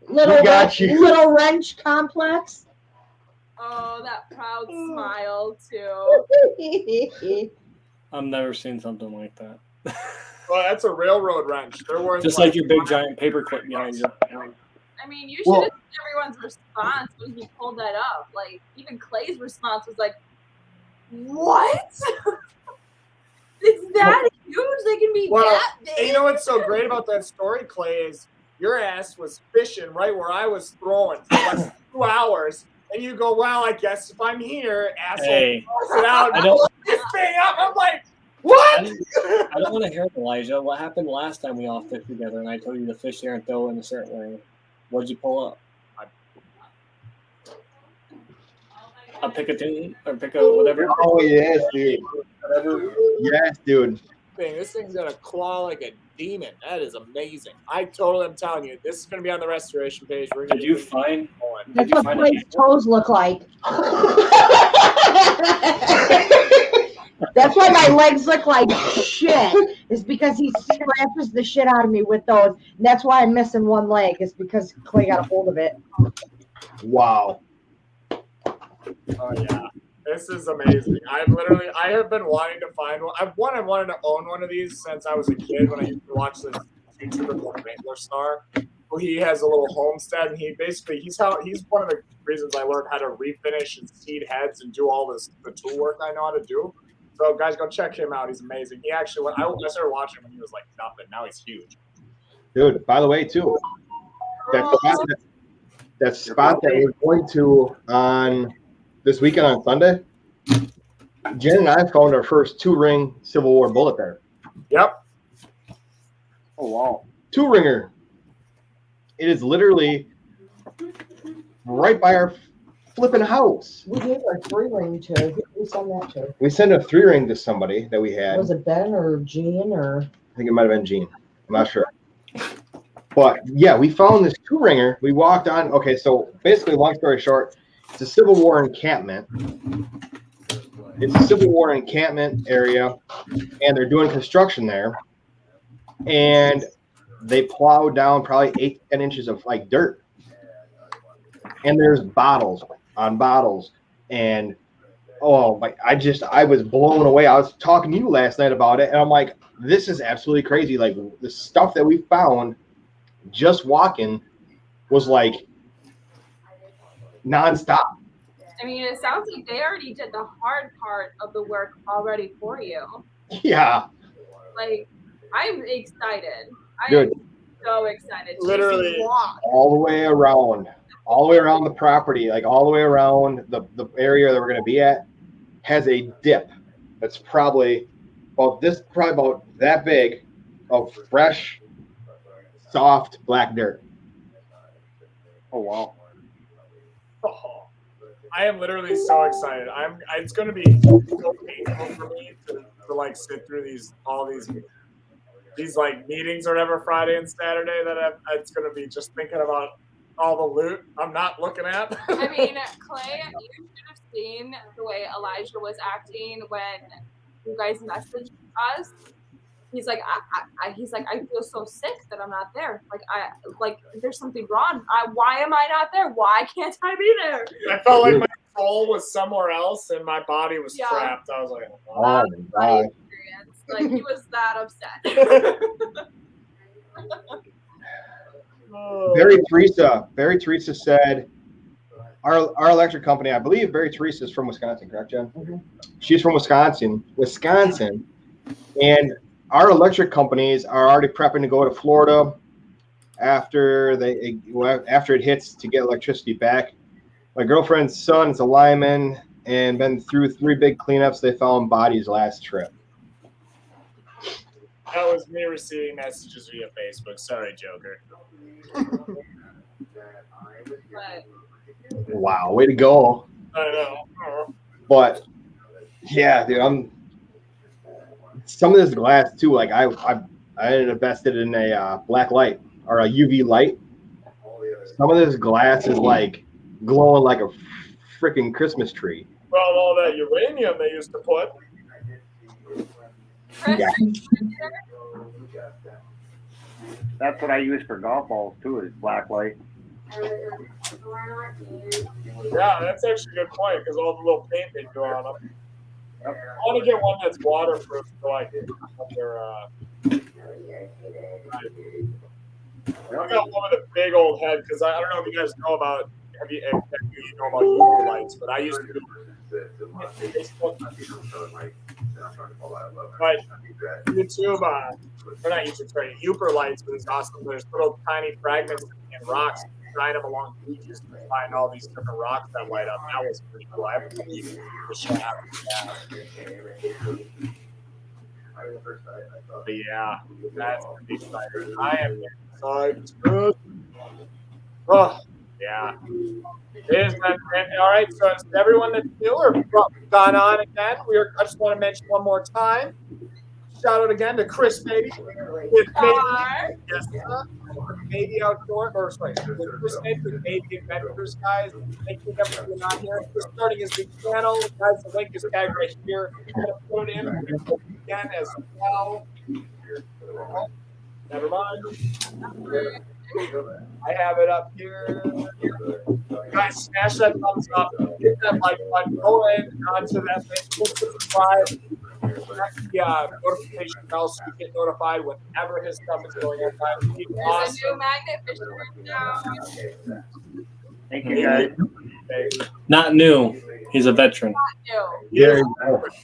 Little We got you. little wrench complex. Oh, that proud smile too. I've never seen something like that. Well, that's a railroad wrench. They're worth Just like your big giant paperclip behind you. I mean, you should Well- have seen everyone's response when he pulled that up. Like, even Clay's response was like, "What? It's that huge? They can be Well, that And big?" you know what's so great about that story, Clay, is your ass was fishing right where I was throwing for like 2 hours. And you go, well, I guess if I'm here, asshole, Hey, throws it out. I don't- Pull this thing up. I'm like, what? I don't want to hear it, Elijah. What happened last time we all fished together and I told you to fish there and throw in a certain way? What did you pull up? A pick-a-tune or pick a whatever? oh yes, dude. Whatever. Yes, dude. This thing's got a claw like a demon. That is amazing. I totally am telling you, this is going to be on the restoration page. We're gonna Did you be find? going. That's you what find Clay's it? toes look like. That's why my legs look like shit. Is because he scratches the shit out of me with those. And that's why I'm missing one leg. Is because Clay got a hold of it. Wow. Oh, yeah. This is amazing. I have been wanting to find one. I wanted to own one of these since I was a kid when I used to watch this YouTuber called Wrangler Star. Well, he has a little homestead, and he's one of the reasons I learned how to refinish and seed heads and do all the tool work I know how to do. So guys, go check him out. He's amazing. He actually I started watching him when he was like nothing. Now he's huge. Dude, by the way, too, that spot that we're going to on this weekend on Sunday, Jen and I found our first 2-ring Civil War bullet there. Yep. Oh, wow. 2-ringer. It is literally right by our flipping house. We gave our 3-ring to. Who did we send that to? We sent a 3-ring to somebody that we had. Was it Ben or Jean or? I think it might have been Gene. I'm not sure. But yeah, we found this 2-ringer. We walked on. Okay, so basically, long story short, it's a Civil War encampment. It's a Civil War encampment area, and they're doing construction there. And they plowed down probably 8 to 10 inches of like dirt. And there's bottles on bottles. And oh my, I was blown away. I was talking to you last night about it, and I'm like, this is absolutely crazy. Like the stuff that we found just walking was like nonstop. I mean, it sounds like they already did the hard part of the work already for you. Yeah. Like, I'm excited. Good. I'm so excited. Literally. Chasing walk. All the way around the property, like all the way around the area that we're going to be at, has a dip that's probably about that big of fresh, soft black dirt. Oh wow. Oh, I am literally so excited. It's going to be so painful for me to like sit through all these like meetings or whatever Friday and Saturday that it's going to be just thinking about all the loot I'm not looking at. I mean, Clay, you should have seen the way Elijah was acting when you guys messaged us. He's like, I feel so sick that I'm not there. Like there's something wrong. Why am I not there? Why can't I be there? I felt like my soul was somewhere else and my body was Yeah. trapped. I was like, Oh my My God. experience. Like he was that upset. Barry Teresa said, our electric company, I believe Barry Teresa is from Wisconsin, correct, Jen? Mhm. She's from Wisconsin, and our electric companies are already prepping to go to Florida after it hits to get electricity back. My girlfriend's son is a lineman and been through 3 big cleanups. They found bodies last trip. That was me receiving messages via Facebook. Sorry, Joker. But Wow, way to go! I know. But yeah, dude, some of this glass too. Like I invested in a black light or a UV light. Some of this glass is like glowing like a freaking Christmas tree. Well, all that uranium they used to put. Chris, Yeah. That's what I use for golf balls too, is black light. Yeah, that's actually a good point because all the little paint they do on them. I want to get one that's waterproof so I can I got one with a big old head because I don't know if you guys know about if you know about UV lights, but I used to do Facebook. But YouTube, or not YouTube, sorry, Uper lights was awesome. There's little tiny fragments and rocks. Shine them along beaches to find all these different rocks that light up. That was pretty cool. I have a But yeah, that's pretty exciting. I am excited. Oh, yeah. It is, man. All right, so it's everyone that's new or gone on again. I just want to mention one more time. Shout out again to Chris Beatty with Maybe Outdoor, or sorry, with Chris Beatty with Maybe Adventures, guys. Thank you again for being on here. Chris starting his new channel, guys. The link is tagged right here. I'm gonna put it in again as well. Oh, never mind. I have it up here. Guys, smash that thumbs up, hit that like button, go in onto that Facebook, subscribe. The notification bell so you get notified whenever his stuff is going on. there's a new magnet fishing room now. Thank you guys. Not new. He's a veteran. Yeah,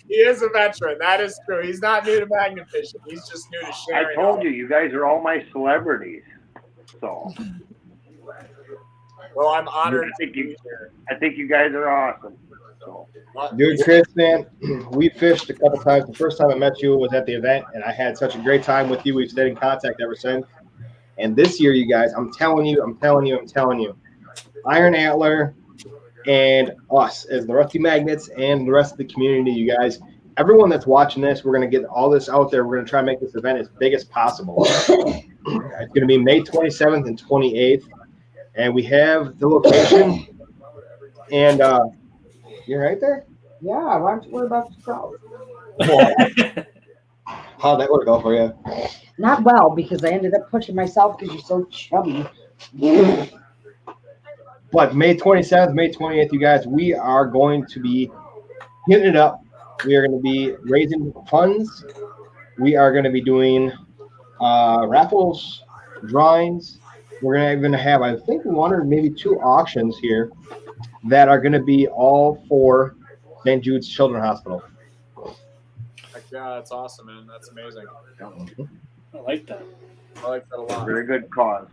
He is a veteran. That is true. He's not new to magnet fishing. He's just new to I sharing. told you guys are all my celebrities. So Well, I'm honored I think to be here. I think you guys are awesome. So dude, Chris, man, we fished a couple times. The first time I met you was at the event, and I had such a great time with you. We've stayed in contact ever since. And this year, you guys, I'm telling you, Iron Antler and us as the Rusty Magnets and the rest of the community, you guys, everyone that's watching this, we're going to get all this out there. We're going to try to make this event as big as possible. It's going to be May 27th and 28th, and we have the location. And you're right there? Yeah, why don't you worry about the crowd? How'd that work out for you? Not well, because I ended up pushing myself because you're so chubby. But May 27th, May 28th, you guys, we are going to be hitting it up. We are going to be raising funds. We are going to be doing raffles, drawings. We're going to even have, I think, 1 or maybe 2 auctions here that are going to be all for St. Jude's Children's Hospital. Heck yeah, that's awesome, man. That's amazing. I like that. I like that a lot. very good cause.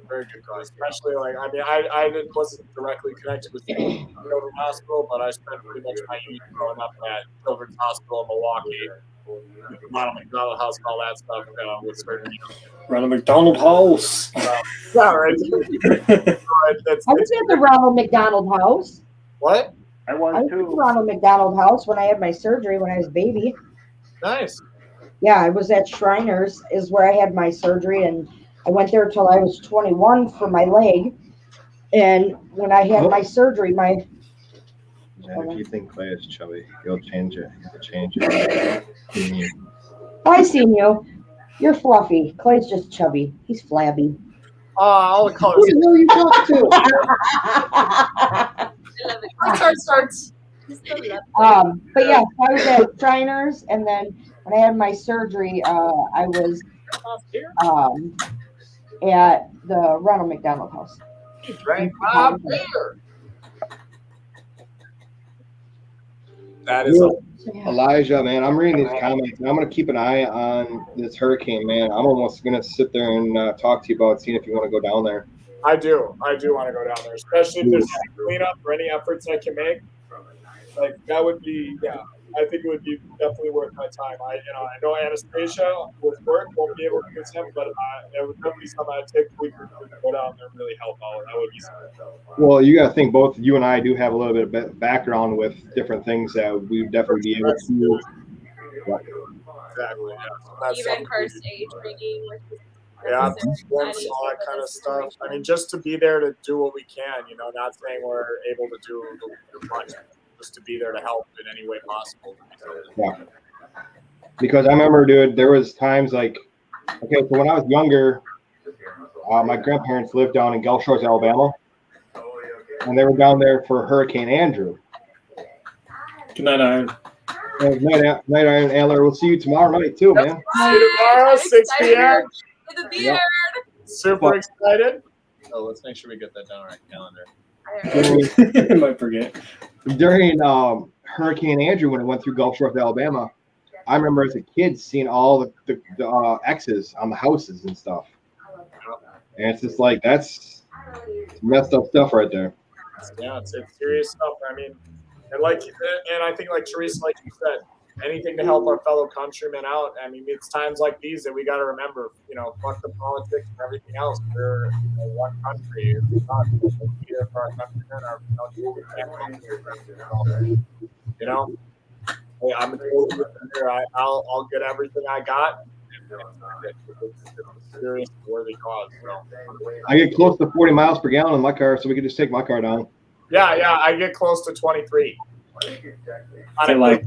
Very good cause. Especially I wasn't directly connected with the Children's Hospital, but I spent pretty much my youth growing up at Children's Hospital in Milwaukee. Ronald McDonald House, all that stuff with surgery. Ronald McDonald House. Yeah, right. I was at the Ronald McDonald House. What? I I was was at the too. Ronald McDonald House when I had my surgery when I was a baby. Nice. Yeah, I was at Shriners is where I had my surgery, and I went there till I was 21 for my leg. And when I had my surgery, And if you think Clay is chubby, you'll change it. You'll change it. I seen you. You're fluffy. Clay's just chubby. He's flabby. All the colors. Who are you talking to? I love it. Starts. But yeah, so I was at Shriners, and then when I had my surgery, I was at the Ronald McDonald House. Drank my beer. That is Elijah, man, I'm reading these comments, and I'm going to keep an eye on this hurricane, man. I'm almost going to sit there and talk to you about seeing if you want to go down there. I do want to go down there, especially if there's any cleanup or any efforts I can make. Like that would be, I think it would be definitely worth my time. I know Anastasia with work won't be able to attend, but it would definitely be something I'd take a week or two to go down there and really help out. That would be something. Well, you got to think both you and I do have a little bit of background with different things that we would definitely be able to. Exactly. Yeah. Even first aid training. Yeah, all that kind of stuff. I mean, just to be there to do what we can, not saying we're able to do much, just to be there to help in any way possible. Yeah. Because I remember, dude, there was times like, okay, so when I was younger, my grandparents lived down in Gulf Shores, Alabama, and they were down there for Hurricane Andrew. Good night, Iron. Night, Iron Antler. We'll see you tomorrow night, too, man. See you tomorrow, 6 p.m. The beard. Super excited. Oh, let's make sure we get that down on our calendar. I might forget. During Hurricane Andrew, when it went through Gulf Shores, Alabama, I remember as a kid seeing all the X's on the houses and stuff. And it's just like, that's messed up stuff right there. Yeah, it's serious stuff. I mean, and I think like Teresa, like you said, anything to help our fellow countrymen out. I mean, it's times like these that we got to remember, fuck the politics and everything else. We're one country. We're not here for our countrymen. Hey, I'm here. I'll get everything I got. It's a serious, worthy cause. So. I get close to 40 miles per gallon in my car, so we could just take my car down. Yeah, I get close to 23. Okay, like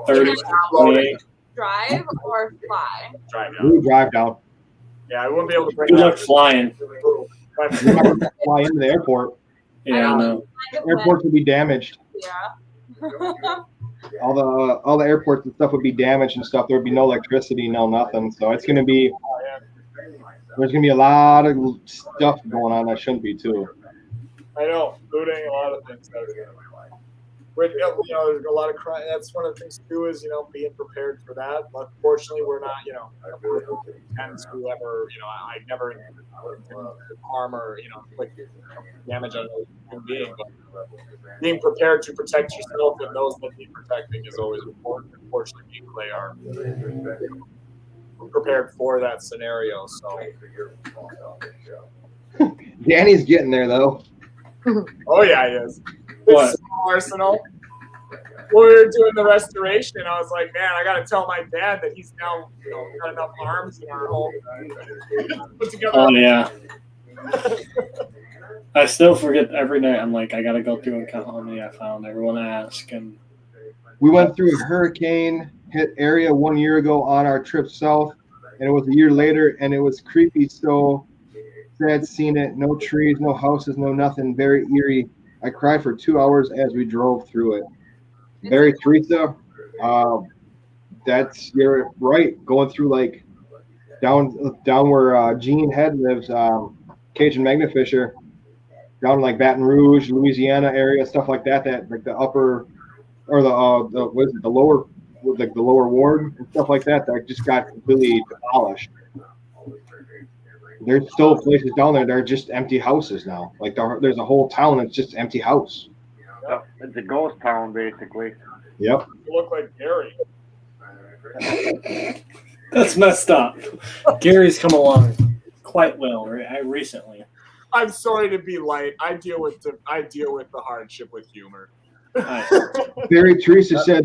30, 28. Drive or fly? Drive We down. would drive down. Yeah, I wouldn't be able to bring Good luck that. flying. We're not gonna fly into the airport. Yeah, I know. Airports would be damaged. Yeah. All the airports and stuff would be damaged and stuff. There would be no electricity, no nothing. So it's gonna be there's gonna be a lot of stuff going on that shouldn't be too. I know, looting, a lot of things. There's a lot of crime. That's one of the things too is being prepared for that. But fortunately, we're not tends to ever I never harm or inflict damage on a human being. But being prepared to protect yourself and those that need protecting is always important. Unfortunately, people are prepared for that scenario. So Danny's getting there though. oh yeah, he is. What? Arsenal. When we were doing the restoration, I was like, man, I got to tell my dad that he's now got enough arms in our home. Put together. Oh, yeah. I still forget every night. I'm like, I got to go through and count how many I found. Everyone ask. And We went through a hurricane hit area 1 year ago on our trip south, and it was a year later, and it was creepy. So sad seeing it. No trees, no houses, no nothing. Very eerie. I cried for 2 hours as we drove through it. Barry Teresa, you're right. Going through like down where Gene Head lives, Cajun Magnafisher, down like Baton Rouge, Louisiana area, stuff like that. That like the upper or the lower, like the lower ward and stuff like that. That just got completely demolished. There's still places down there that are just empty houses now. Like there's a whole town that's just empty house. Yep, it's a ghost town, basically. Yep. You look like Gary. that's messed up. Gary's come along quite well recently. I'm sorry to be light. I deal with the hardship with humor. Barry Teresa said,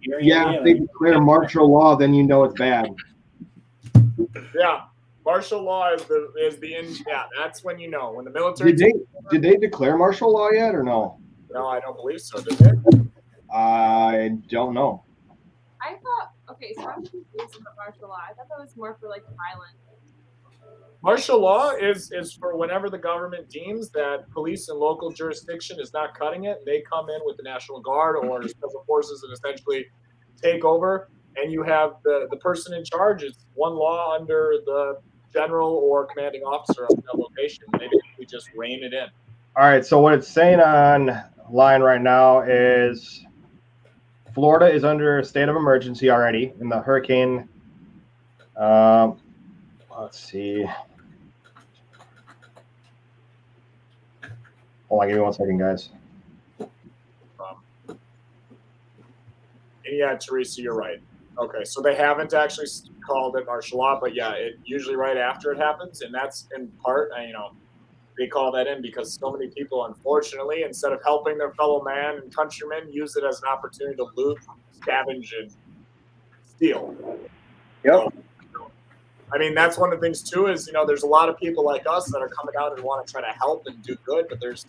"Yeah, if they declare martial law, then you know it's bad." Yeah, martial law is the end. Yeah, that's when you know when the military. Did they declare martial law yet or no? No, I don't believe so. Did they? I don't know. I thought, okay, so I'm confused about martial law. I thought that was more for like violence. Martial law is for whenever the government deems that police and local jurisdiction is not cutting it, they come in with the National Guard or special forces and essentially take over, and you have the person in charge. It's one law under the general or commanding officer of that location. They basically just rein it in. All right, so what it's saying on line right now is Florida is under a state of emergency already in the hurricane. Let's see. Hold on, give me 1 second, guys. Yeah, Teresa, you're right. Okay, so they haven't actually called it martial law, but yeah, it usually right after it happens, and that's in part, they call that in because so many people, unfortunately, instead of helping their fellow man and countrymen, use it as an opportunity to loot, scavenge, and steal. Yep. I mean, that's one of the things too. Is there's a lot of people like us that are coming out and want to try to help and do good, but there's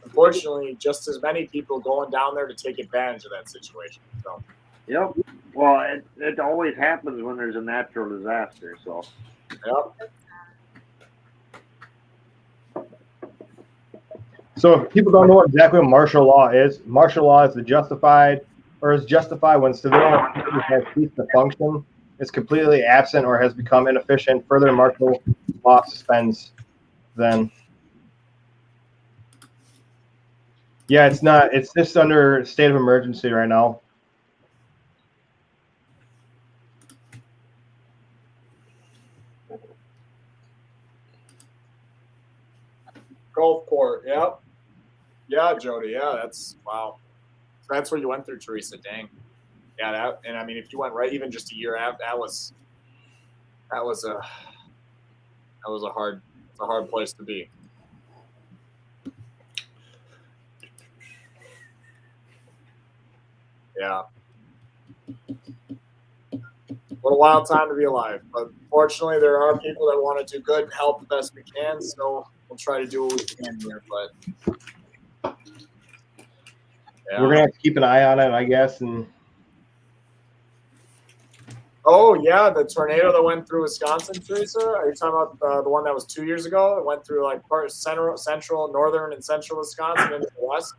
unfortunately just as many people going down there to take advantage of that situation. So. Yep. Well, it always happens when there's a natural disaster. So. Yep. So if people don't know exactly what martial law is justified when civilian activity has ceased to function, is completely absent, or has become inefficient. Further martial law suspends then. Yeah, it's not. It's just under state of emergency right now. Gulfport, yep. Yeah, Jody, yeah, that's wow. So that's what you went through, Teresa. Dang. Yeah, and I mean, if you went right, even just a year after, that was a hard place to be. Yeah. What a wild time to be alive. But fortunately, there are people that want to do good and help the best we can. So we'll try to do what we can here. But yeah. We're gonna have to keep an eye on it, I guess. And oh yeah, the tornado that went through Wisconsin, Teresa. Are you talking about the one that was 2 years ago? It went through like part central, northern, and central Wisconsin into the west.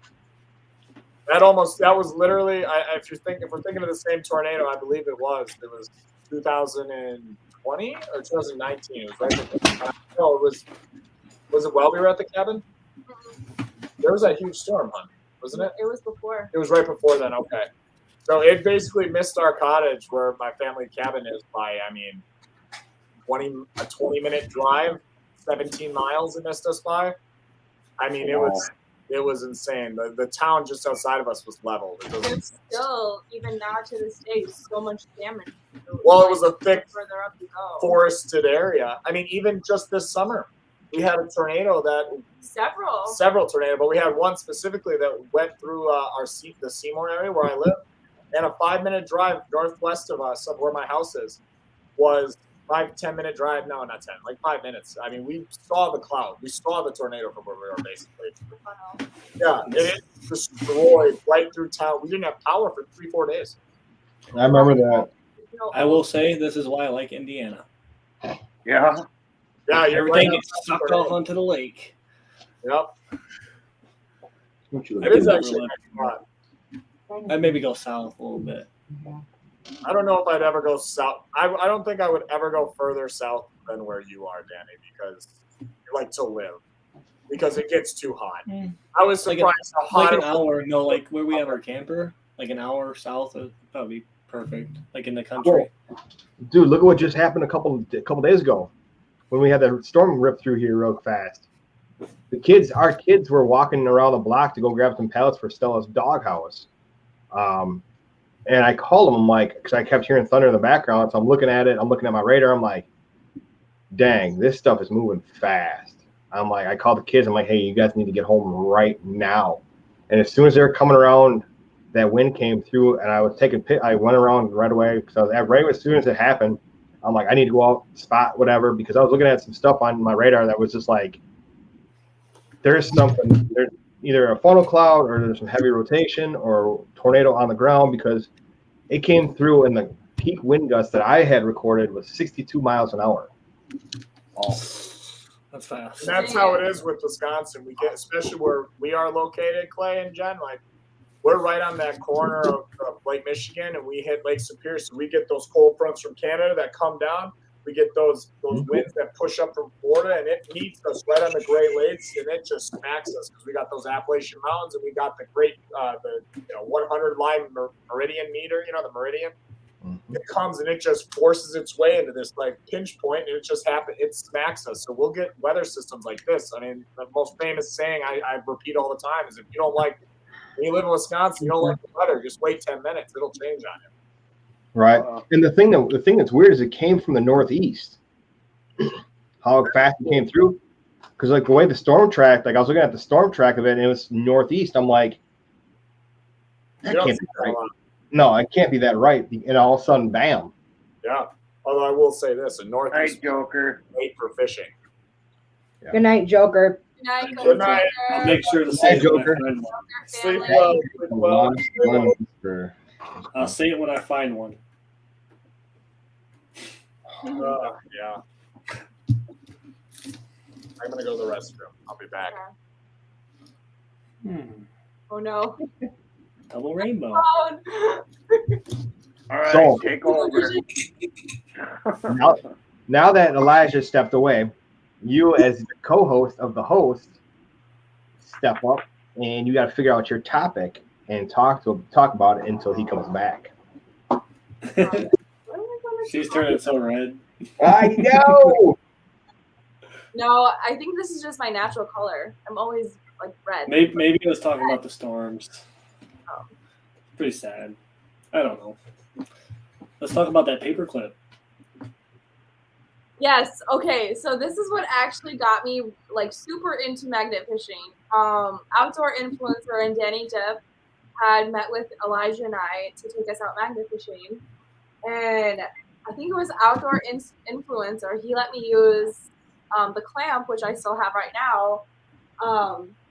That was literally. If we're thinking of the same tornado, I believe it was 2020 or 2019. It was right. No, was it while we were at the cabin? There was that huge storm, huh? Wasn't it? It was before. It was right before then. Okay, so it basically missed our cottage where my family cabin is by. I mean, 20-minute drive, 17 miles. It missed us by. I mean, it was insane. The town just outside of us was leveled. There's still, even now to this day, so much damage. Well, it was a thick, further up you go. forested area. I mean, even just this summer, we had a tornado that several tornadoes, but we had one specifically that went through the Seymour area where I live, and a 5-minute drive northwest of us, of where my house is, was 5-10-minute drive. No, not 10, like 5 minutes. I mean, we saw the cloud. We saw the tornado from where we were, basically. Yeah, it destroyed right through town. We didn't have power for 3-4 days. I remember that. I will say this is why I like Indiana. Yeah. Yeah, everything gets sucked off onto the lake. Yep. It is actually I'd maybe go south a little bit. I don't know if I'd ever go south. I don't think I would ever go further south than where you are, Danny, because like to live. Because it gets too hot. I was surprised how hot. Like an hour, no, like where we have our camper, like an hour south of that would be perfect. Like in the country. Dude, look at what just happened a couple days ago when we had that storm rip through here real fast. Our kids were walking around the block to go grab some pellets for Stella's doghouse. And I called them, I'm like, because I kept hearing thunder in the background. So I'm looking at it. I'm looking at my radar. I'm like, dang, this stuff is moving fast. I'm like, I called the kids. I'm like, hey, you guys need to get home right now. And as soon as they were coming around, that wind came through, and I was I went around right away. So right as soon as it happened, I'm like, I need to go out, spot whatever, because I was looking at some stuff on my radar that was just like, there's something. There's either a funnel cloud or there's some heavy rotation or tornado on the ground, because it came through, and the peak wind gust that I had recorded was 62 miles an hour. Oh, that's fast. And that's how it is with Wisconsin. We get, especially where we are located, Clay and Jen, like we're right on that corner of Lake Michigan, and we hit Lake Superior, so we get those cold fronts from Canada that come down. We get those winds that push up from Florida, and it meets us right on the Great Lakes, and it just smacks us because we got those Appalachian Mountains, and we got the great, 100 line meridian meter, the meridian. It comes and it just forces its way into this like pinch point, and it just happens. It smacks us. So we'll get weather systems like this. I mean, the most famous saying I repeat all the time is, if you don't like, when you live in Wisconsin, you don't like the weather, just wait 10 minutes. It'll change on you. Right. And the thing that's weird is it came from the northeast. How fast it came through. Because like the way the storm track, like I was looking at the storm track of it, and it was northeast. I'm like, that can't be right. No, it can't be that right. And all of a sudden, bam. Yeah. Although I will say this, in northeast, Night, Joker. great for fishing. Yeah. Good night, Joker. Good night, Good night. I'll make sure to say it when I Joker. find one. Sleep family. well. Sleep well. I'll say it when I find one. Yeah. I'm gonna go to the restroom. I'll be back. Oh no. Double rainbow. Oh, All right, So- take over. Now that Elijah stepped away, you as the co-host of the host step up, and you got to figure out your topic and talk about it until he comes back. She's turning so red. I know. no, I think this is just my natural color. I'm always like red. Maybe I was talking about the storms. Pretty sad. I don't know. Let's talk about that paperclip. Yes. Okay. So this is what actually got me like super into magnet fishing. Outdoor influencer and Danny Dipp had met with Elijah and I to take us out magnet fishing, and I think it was Outdoor Influencer. He let me use the clamp, which I still have right now.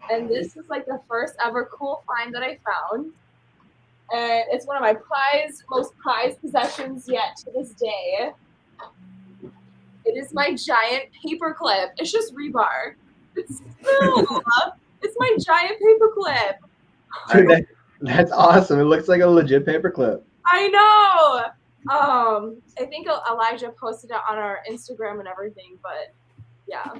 And this is like the first ever cool find that I found. And it's one of my most prized possessions yet to this day. It is my giant paper clip. It's just rebar. It's my giant paper clip. Dude, that's awesome. It looks like a legit paperclip. I know. I think Elijah posted it on our Instagram and everything, but yeah,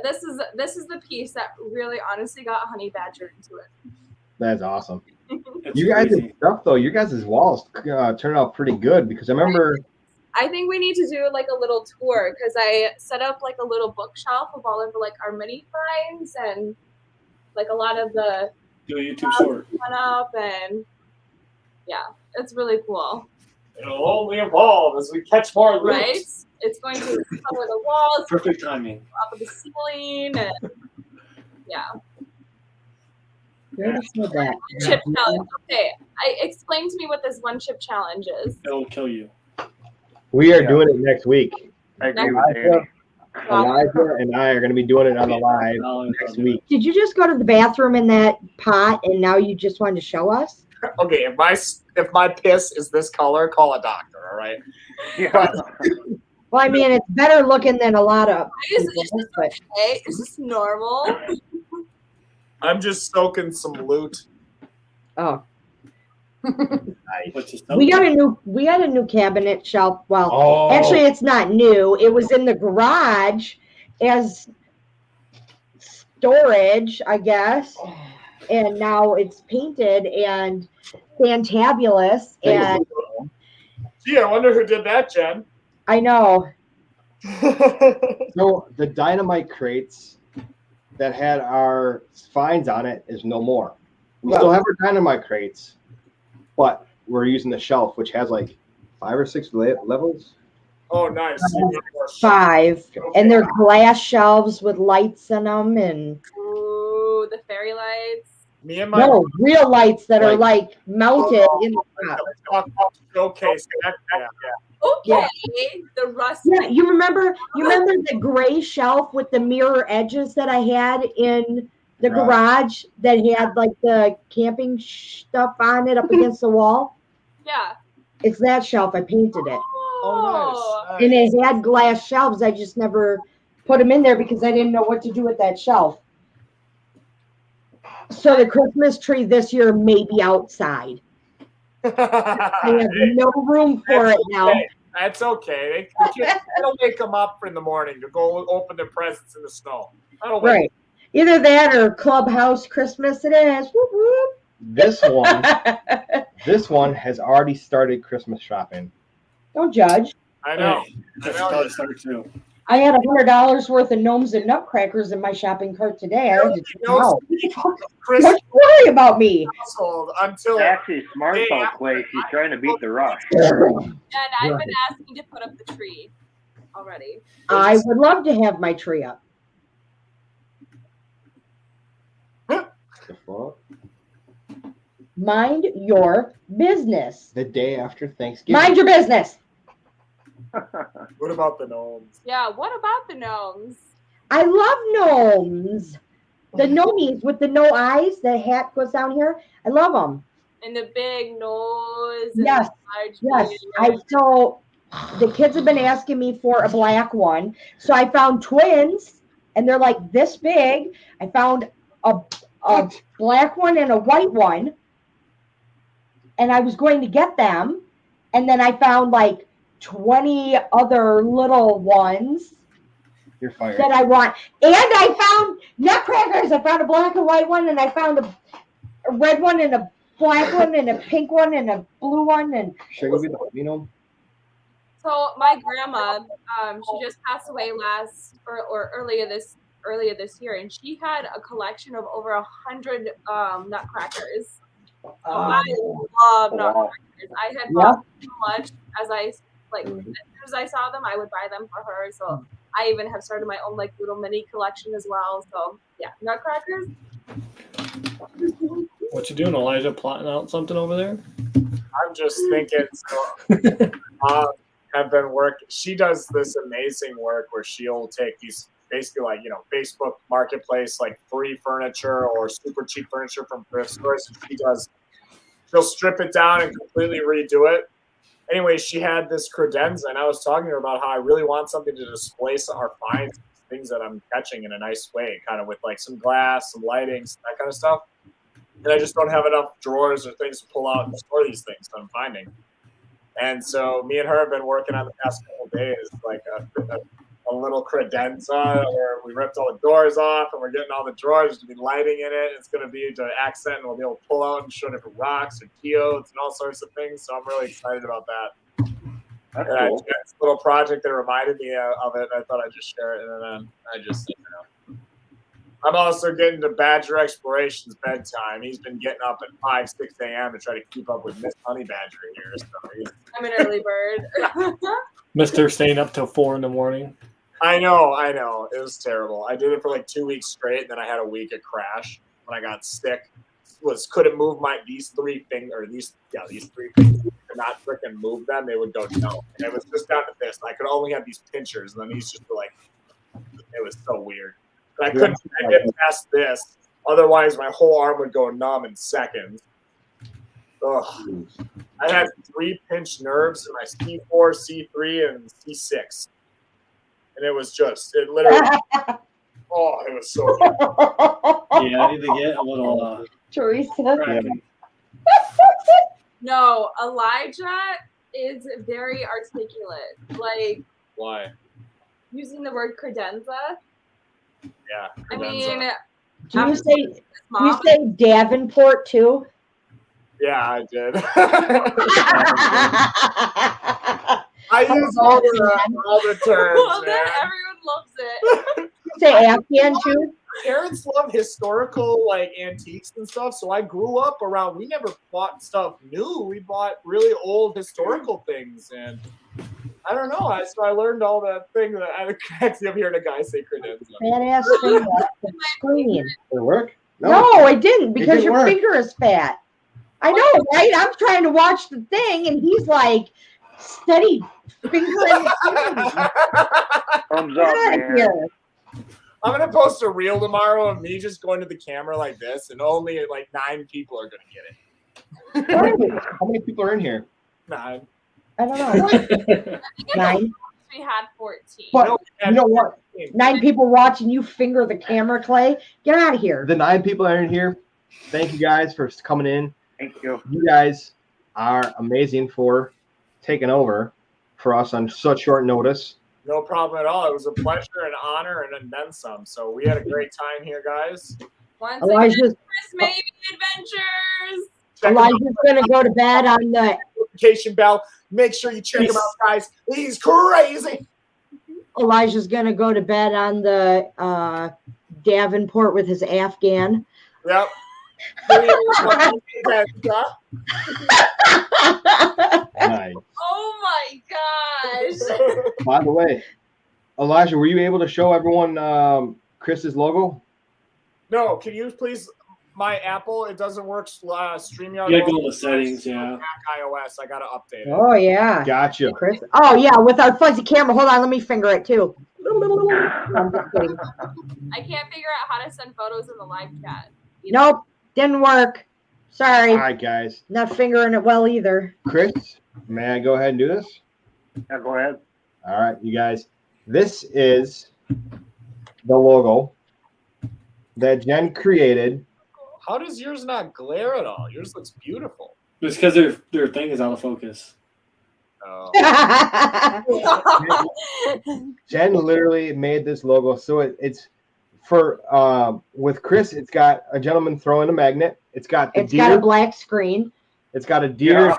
this is the piece that really honestly got Honey Badger into it. That's awesome. It's You guys' crazy. stuff though, your guys' walls turned out pretty good because I remember. I think we need to do like a little tour because I set up like a little bookshelf of all of like our mini finds and like a lot of the Do a YouTube short. went up, and yeah, it's really cool. It'll only evolve as we catch more loops. Right? It's going to cover the walls, Perfect timing. up of the ceiling, and yeah. Where did you see that? Chip challenge. Okay, explain to me what this one chip challenge is. It'll kill you. We are Yeah. doing it next week. I agree with Elijah, Danny. Elijah and I are going to be doing it on the live next week. Did you just go to the bathroom in that pot and now you just wanted to show us? Okay, if my piss is this color, call a doctor. All right. Yeah. Well, I mean, it's better looking than a lot of Is people's, this but okay? Is this normal? I'm just soaking some loot. oh, What's his we got a new cabinet shelf. Well, Oh, actually, it's not new. It was in the garage as storage, I guess, and now it's painted and fantabulous. And Gee, I wonder who did that, Jen. I know. so the dynamite crates that had our finds on it is no more. We still have our dynamite crates, but we're using the shelf, which has like 5 or 6 levels. Oh, nice. 5, and they're glass shelves with lights in them, and Ooh, the fairy lights. Me and my no real lights that are like mounted in the top. talk about showcase. Okay, the rust. Yeah, you remember the gray shelf with the mirror edges that I had in the Right. garage that had like the camping stuff on it up against the wall? Yeah. It's that shelf. I painted it. Oh, nice. And it had glass shelves. I just never put them in there because I didn't know what to do with that shelf. So the Christmas tree this year may be outside. I have no room for it now. That's okay. It'll wake them up in the morning to go open their presents in the snow. That'll wake Right. Either that or Clubhouse Christmas it is. Whoop, whoop. This one has already started Christmas shopping. Don't judge. I know. Hey, that's how it starts too. I had $100 worth of gnomes and nutcrackers in my shopping cart today. I had to check them out. Chris Don't worry about me. household until Actually, smart though, Clay. She's trying to beat the rush. And I've been asking to put up the tree already. I would love to have my tree up. The fuck? Mind your business. The day after Thanksgiving. Mind your business. what about the gnomes? Yeah, what about the gnomes? I love gnomes. The gnomies with the no eyes, the hat goes down here. I love them. And the big nose. And Yes, the large yes. So the kids have been asking me for a black one. So I found twins, and they're like this big. I found a black one and a white one, and I was going to get them, and then I found like 20 other little ones You're fired. that I want. And I found nutcrackers. I found a black and white one, and I found a red one and a black one and a pink one and a blue one. And Should we get the gnome? So my grandma, she just passed away earlier this year, and she had a collection of over 100 nutcrackers. So I love nutcrackers. I had bought so much as soon as I saw them, I would buy them for her. So I even have started my own like little mini collection as well. So yeah, nutcrackers. What you doing, Elijah? Plotting out something over there? I'm just thinking. So, have been working. She does this amazing work where she'll take these basically like Facebook Marketplace like free furniture or super cheap furniture from thrift stores. And she'll strip it down and completely redo it. Anyway, she had this credenza, and I was talking to her about how I really want something to display our finds, things that I'm catching in a nice way, kind of with like some glass, some lightings, that kind of stuff. And I just don't have enough drawers or things to pull out and store these things that I'm finding. And so me and her have been working on the past couple of days, like a little credenza where we ripped all the doors off and we're getting all the drawers to be lighting in it. It's going to be to accent, and we'll be able to pull out and show different rocks or geodes and all sorts of things. So I'm really excited about that. That's And cool. it's a little project that reminded me of it. I thought I'd just share it. And then I just, I'm also getting to Badger Exploration's bedtime. He's been getting up at 5, 6 a.m. to try to keep up with Miss Honey Badger here. So I'm an early bird. Mr. staying up till 4 in the morning. I know. It was terrible. I did it for like 2 weeks straight, and then I had a week of crash when I got sick. Couldn't move these three fingers. Could not freaking move them. They would go no. And it was just down to this. I could only have these pinchers, and then these just were like, it was so weird. But I couldn't get past this. Otherwise, my whole arm would go numb in seconds. Ugh. I had 3 pinched nerves in my C4, C3, and C6. And it was it literally, it was so bad. Yeah, I need to get a little Teresa. cracking. No, Elijah is very articulate. Like Why? using the word credenza. Yeah. I credenza. mean, Do you mom, say Davenport too? Yeah, I did. I use all the terms, well, then man. everyone loves it. You say Afghan too? Parents love historical antiques and stuff, so I grew up around. We never bought stuff new. We bought really old historical things, and I don't know. So I learned all that thing that I cracks me up hearing a guy say credenza. Fat ass finger off the screen. Did it work? No, it didn't because didn't your work. finger is fat. I know, right? I'm trying to watch the thing, and he's like steady fingering. Thumbs Get up, out of man. here. I'm gonna post a reel tomorrow of me just going to the camera like this, and only 9 people are gonna get it. How many people are in here? 9. I don't know. I think in the 9. we had 14. But No, you know what? 9 people watching you finger the camera, Clay. Get out of here. The 9 people that are in here, thank you guys for coming in. Thank you. You guys are amazing for taking over. for us on such short notice. No problem at all. It was a pleasure and honor and then some. So we had a great time here, guys. Once Elijah's, again, Chris Maybe Adventures. Check him out. Elijah's going to go to bed on the Notification bell. Make sure you check him out, guys. He's crazy. Elijah's going to go to bed on the Davenport with his Afghan. Yep. Nice. Oh my gosh. By the way, Elijah, were you able to show everyone Chris's logo? No, can you please? My Apple, it doesn't work. StreamYard. You gotta go to settings, yeah. Mac iOS, I gotta update it. Oh, yeah. Gotcha. Chris. Oh, yeah, with our fuzzy camera. Hold on, let me finger it, too. I'm just kidding. I can't figure out how to send photos in the live chat. Nope, didn't work. Sorry. All right, guys. Not fingering it well either. Chris, may I go ahead and do this? Yeah, go ahead. All right, you guys. This is the logo that Jen created. How does yours not glare at all? Yours looks beautiful. It's because their thing is out of focus. Oh. Jen literally made this logo, so it's for with Chris. It's got a gentleman throwing a magnet. It's got the It's deer. got a black screen. It's got a deer. Yeah.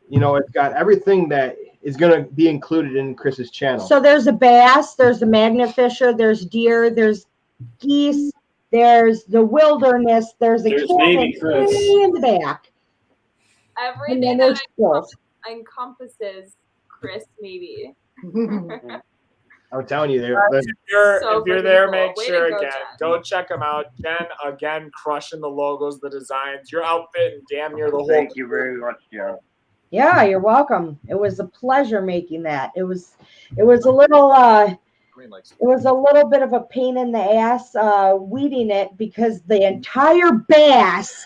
You know, it's got everything that is going to be included in Chris's channel. So there's a bass, there's a magnet fisher, there's deer, there's geese, there's the wilderness, there's a There's cabin maybe Chris. in the back. And Everything then there's that squirrels. encompasses Chris Maybe. I'm telling you, If you're, So if you're freaking there, cool. make Way to sure go, again. Jen. Go check them out. Jen, again, crushing the logos, the designs, your outfit, and damn near the whole. Thank you very much, Joe. Yeah, you're welcome. It was a pleasure making that. It was a little it was a little bit of a pain in the ass weeding it because the entire bass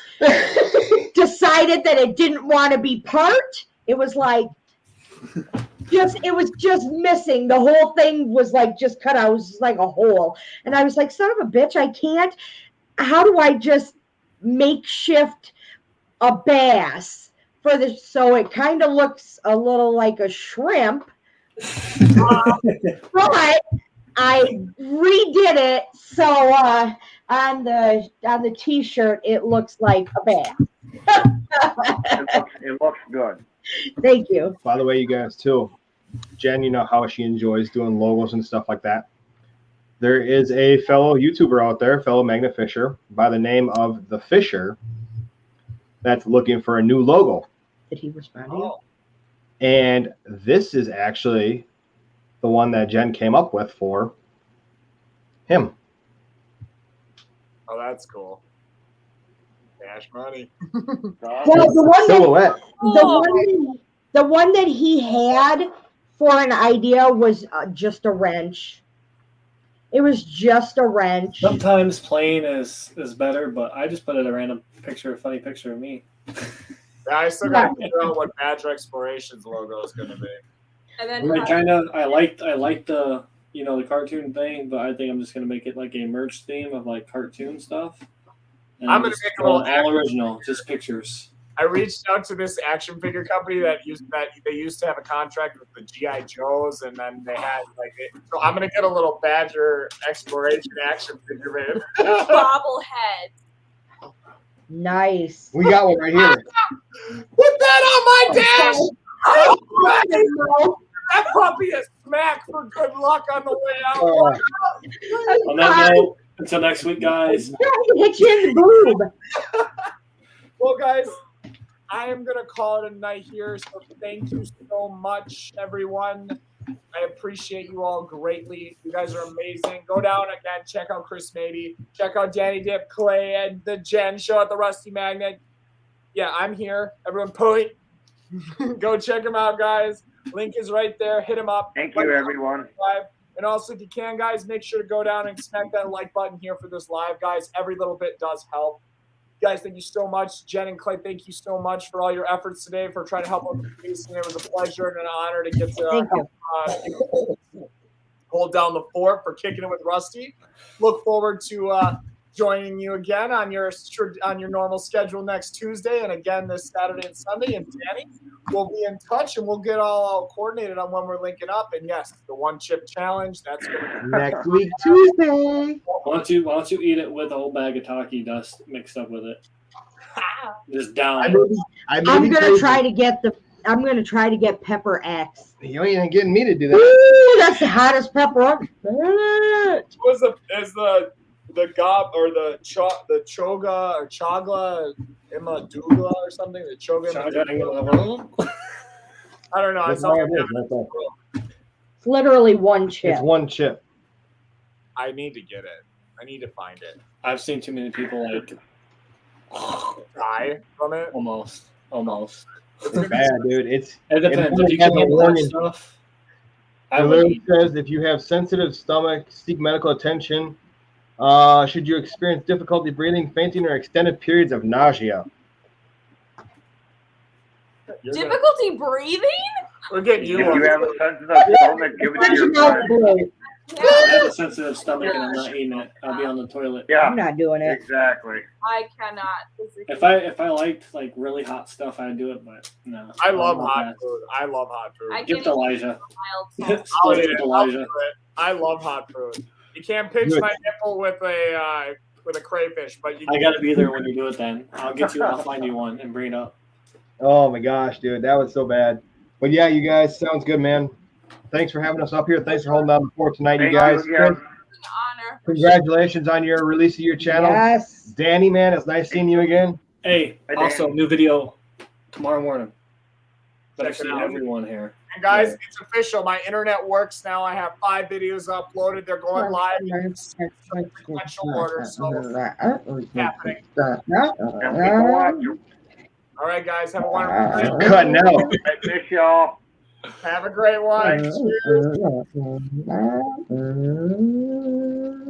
decided that it didn't want to be part. It was like it was just missing. The whole thing was like just cut out. It was just like a hole. And I was like, son of a bitch, I can't. How do I just makeshift a bass for this? So it kind of looks a little like a shrimp. But I redid it so on the t-shirt it looks like a bass. It looks good. Thank you. By the way, you guys too, Jen, you know how she enjoys doing logos and stuff like that. There is a fellow YouTuber out there, fellow magnet fisher, by the name of The Fisher, that's looking for a new logo. Did he respond to you? And this is actually the one that Jen came up with for him. Oh, that's cool. Cash money. Well, Silhouette. the one that he had for an idea was just a wrench. It was just a wrench. Sometimes plain is better, but I just put in a random picture, a funny picture of me. Yeah, I still gotta figure out what Badger Explorations logo is gonna be. And then I liked the the cartoon thing, but I think I'm just gonna make it like a merch theme of like cartoon stuff. And I'm gonna just make a go little all original, just pictures. I reached out to this action figure company that they used to have a contract with the GI Joes, and then they had so I'm gonna get a little Badger Exploration action figure made. bobblehead. Nice. We got one right here. Put that on my dash. That puppy a smack for good luck on the way out. On that note, until next week, guys. Hit you in the boob. Well, guys, I am going to call it a night here. So thank you so much, everyone. I appreciate you all greatly. You guys are amazing. Go down again. Check out Chris Maybe. Check out Danny Dip, Clay, and the Jen show at the Rusty Magnet. Yeah, I'm here. Everyone point. Go check them out, guys. Link is right there. Hit them up. Thank you, everyone. And also, if you can, guys, make sure to go down and smack that like button here for this live, guys. Every little bit does help. Guys, thank you so much. Jen and Clay, thank you so much for all your efforts today, for trying to help us with Jason. It was a pleasure and an honor to get to hold down the fort for kicking it with Rusty. Look forward to joining you again on your normal schedule next Tuesday and again this Saturday and Sunday. And Danny, we'll be in touch and we'll get all coordinated on when we're linking up. And yes, the 1 chip challenge. That's gonna be Next week, Tuesday. Why don't you eat it with a whole bag of Taki dust mixed up with it? Just down. I'm gonna try to get Pepper X. You ain't getting me to do that. Ooh, that's the hottest pepper on the planet. Was the gob or the choga or chagla imadugla or something? The choga imadugla? I don't know. I That's saw all it is, right there. It's literally 1 chip. It's 1 chip. I need to get it. I need to find it. I've seen too many people like Die from it. almost. It's bad, dude. It depends. It's If you can a handle warning. that stuff, I It would literally eat. says if you have sensitive stomach, seek medical attention. Should you experience difficulty breathing, fainting, or extended periods of nausea? Difficulty breathing? We're getting If you you one. have a sensitive stomach, give it to your friend. I have a sensitive stomach and I'm not eating it. I'll be on the toilet. Yeah, I'm not doing it. exactly. I cannot physically. If I liked like really hot stuff, I'd do it, but no. I love don't hot that. food. I love hot food. I Give it can't to eat Elijah. mild salt. I'll Split eat it it. with I'll do Elijah. it. I love hot food. You can't pinch Good. my nipple with a crayfish, but you I gotta be there when you do it. Then I'll find you one and bring it up. Oh my gosh, dude, that was so bad. But yeah, you guys, sounds good, man. Thanks for having us up here. Thanks for holding down the fort tonight, you Thank guys. you again. An honor. Congratulations on your release of your channel. Yes. Danny, man, it's nice seeing you again. Hey, Hi, also Dan. new video tomorrow morning. Better Check it see out. everyone here. And guys, it's official. My internet works now. I have 5 videos uploaded. They're going live in sequential order. So it's happening. And people watch you. All right, guys, have a wonderful day. Cutting out. I miss y'all. Have a great one. Cheers. Cheers.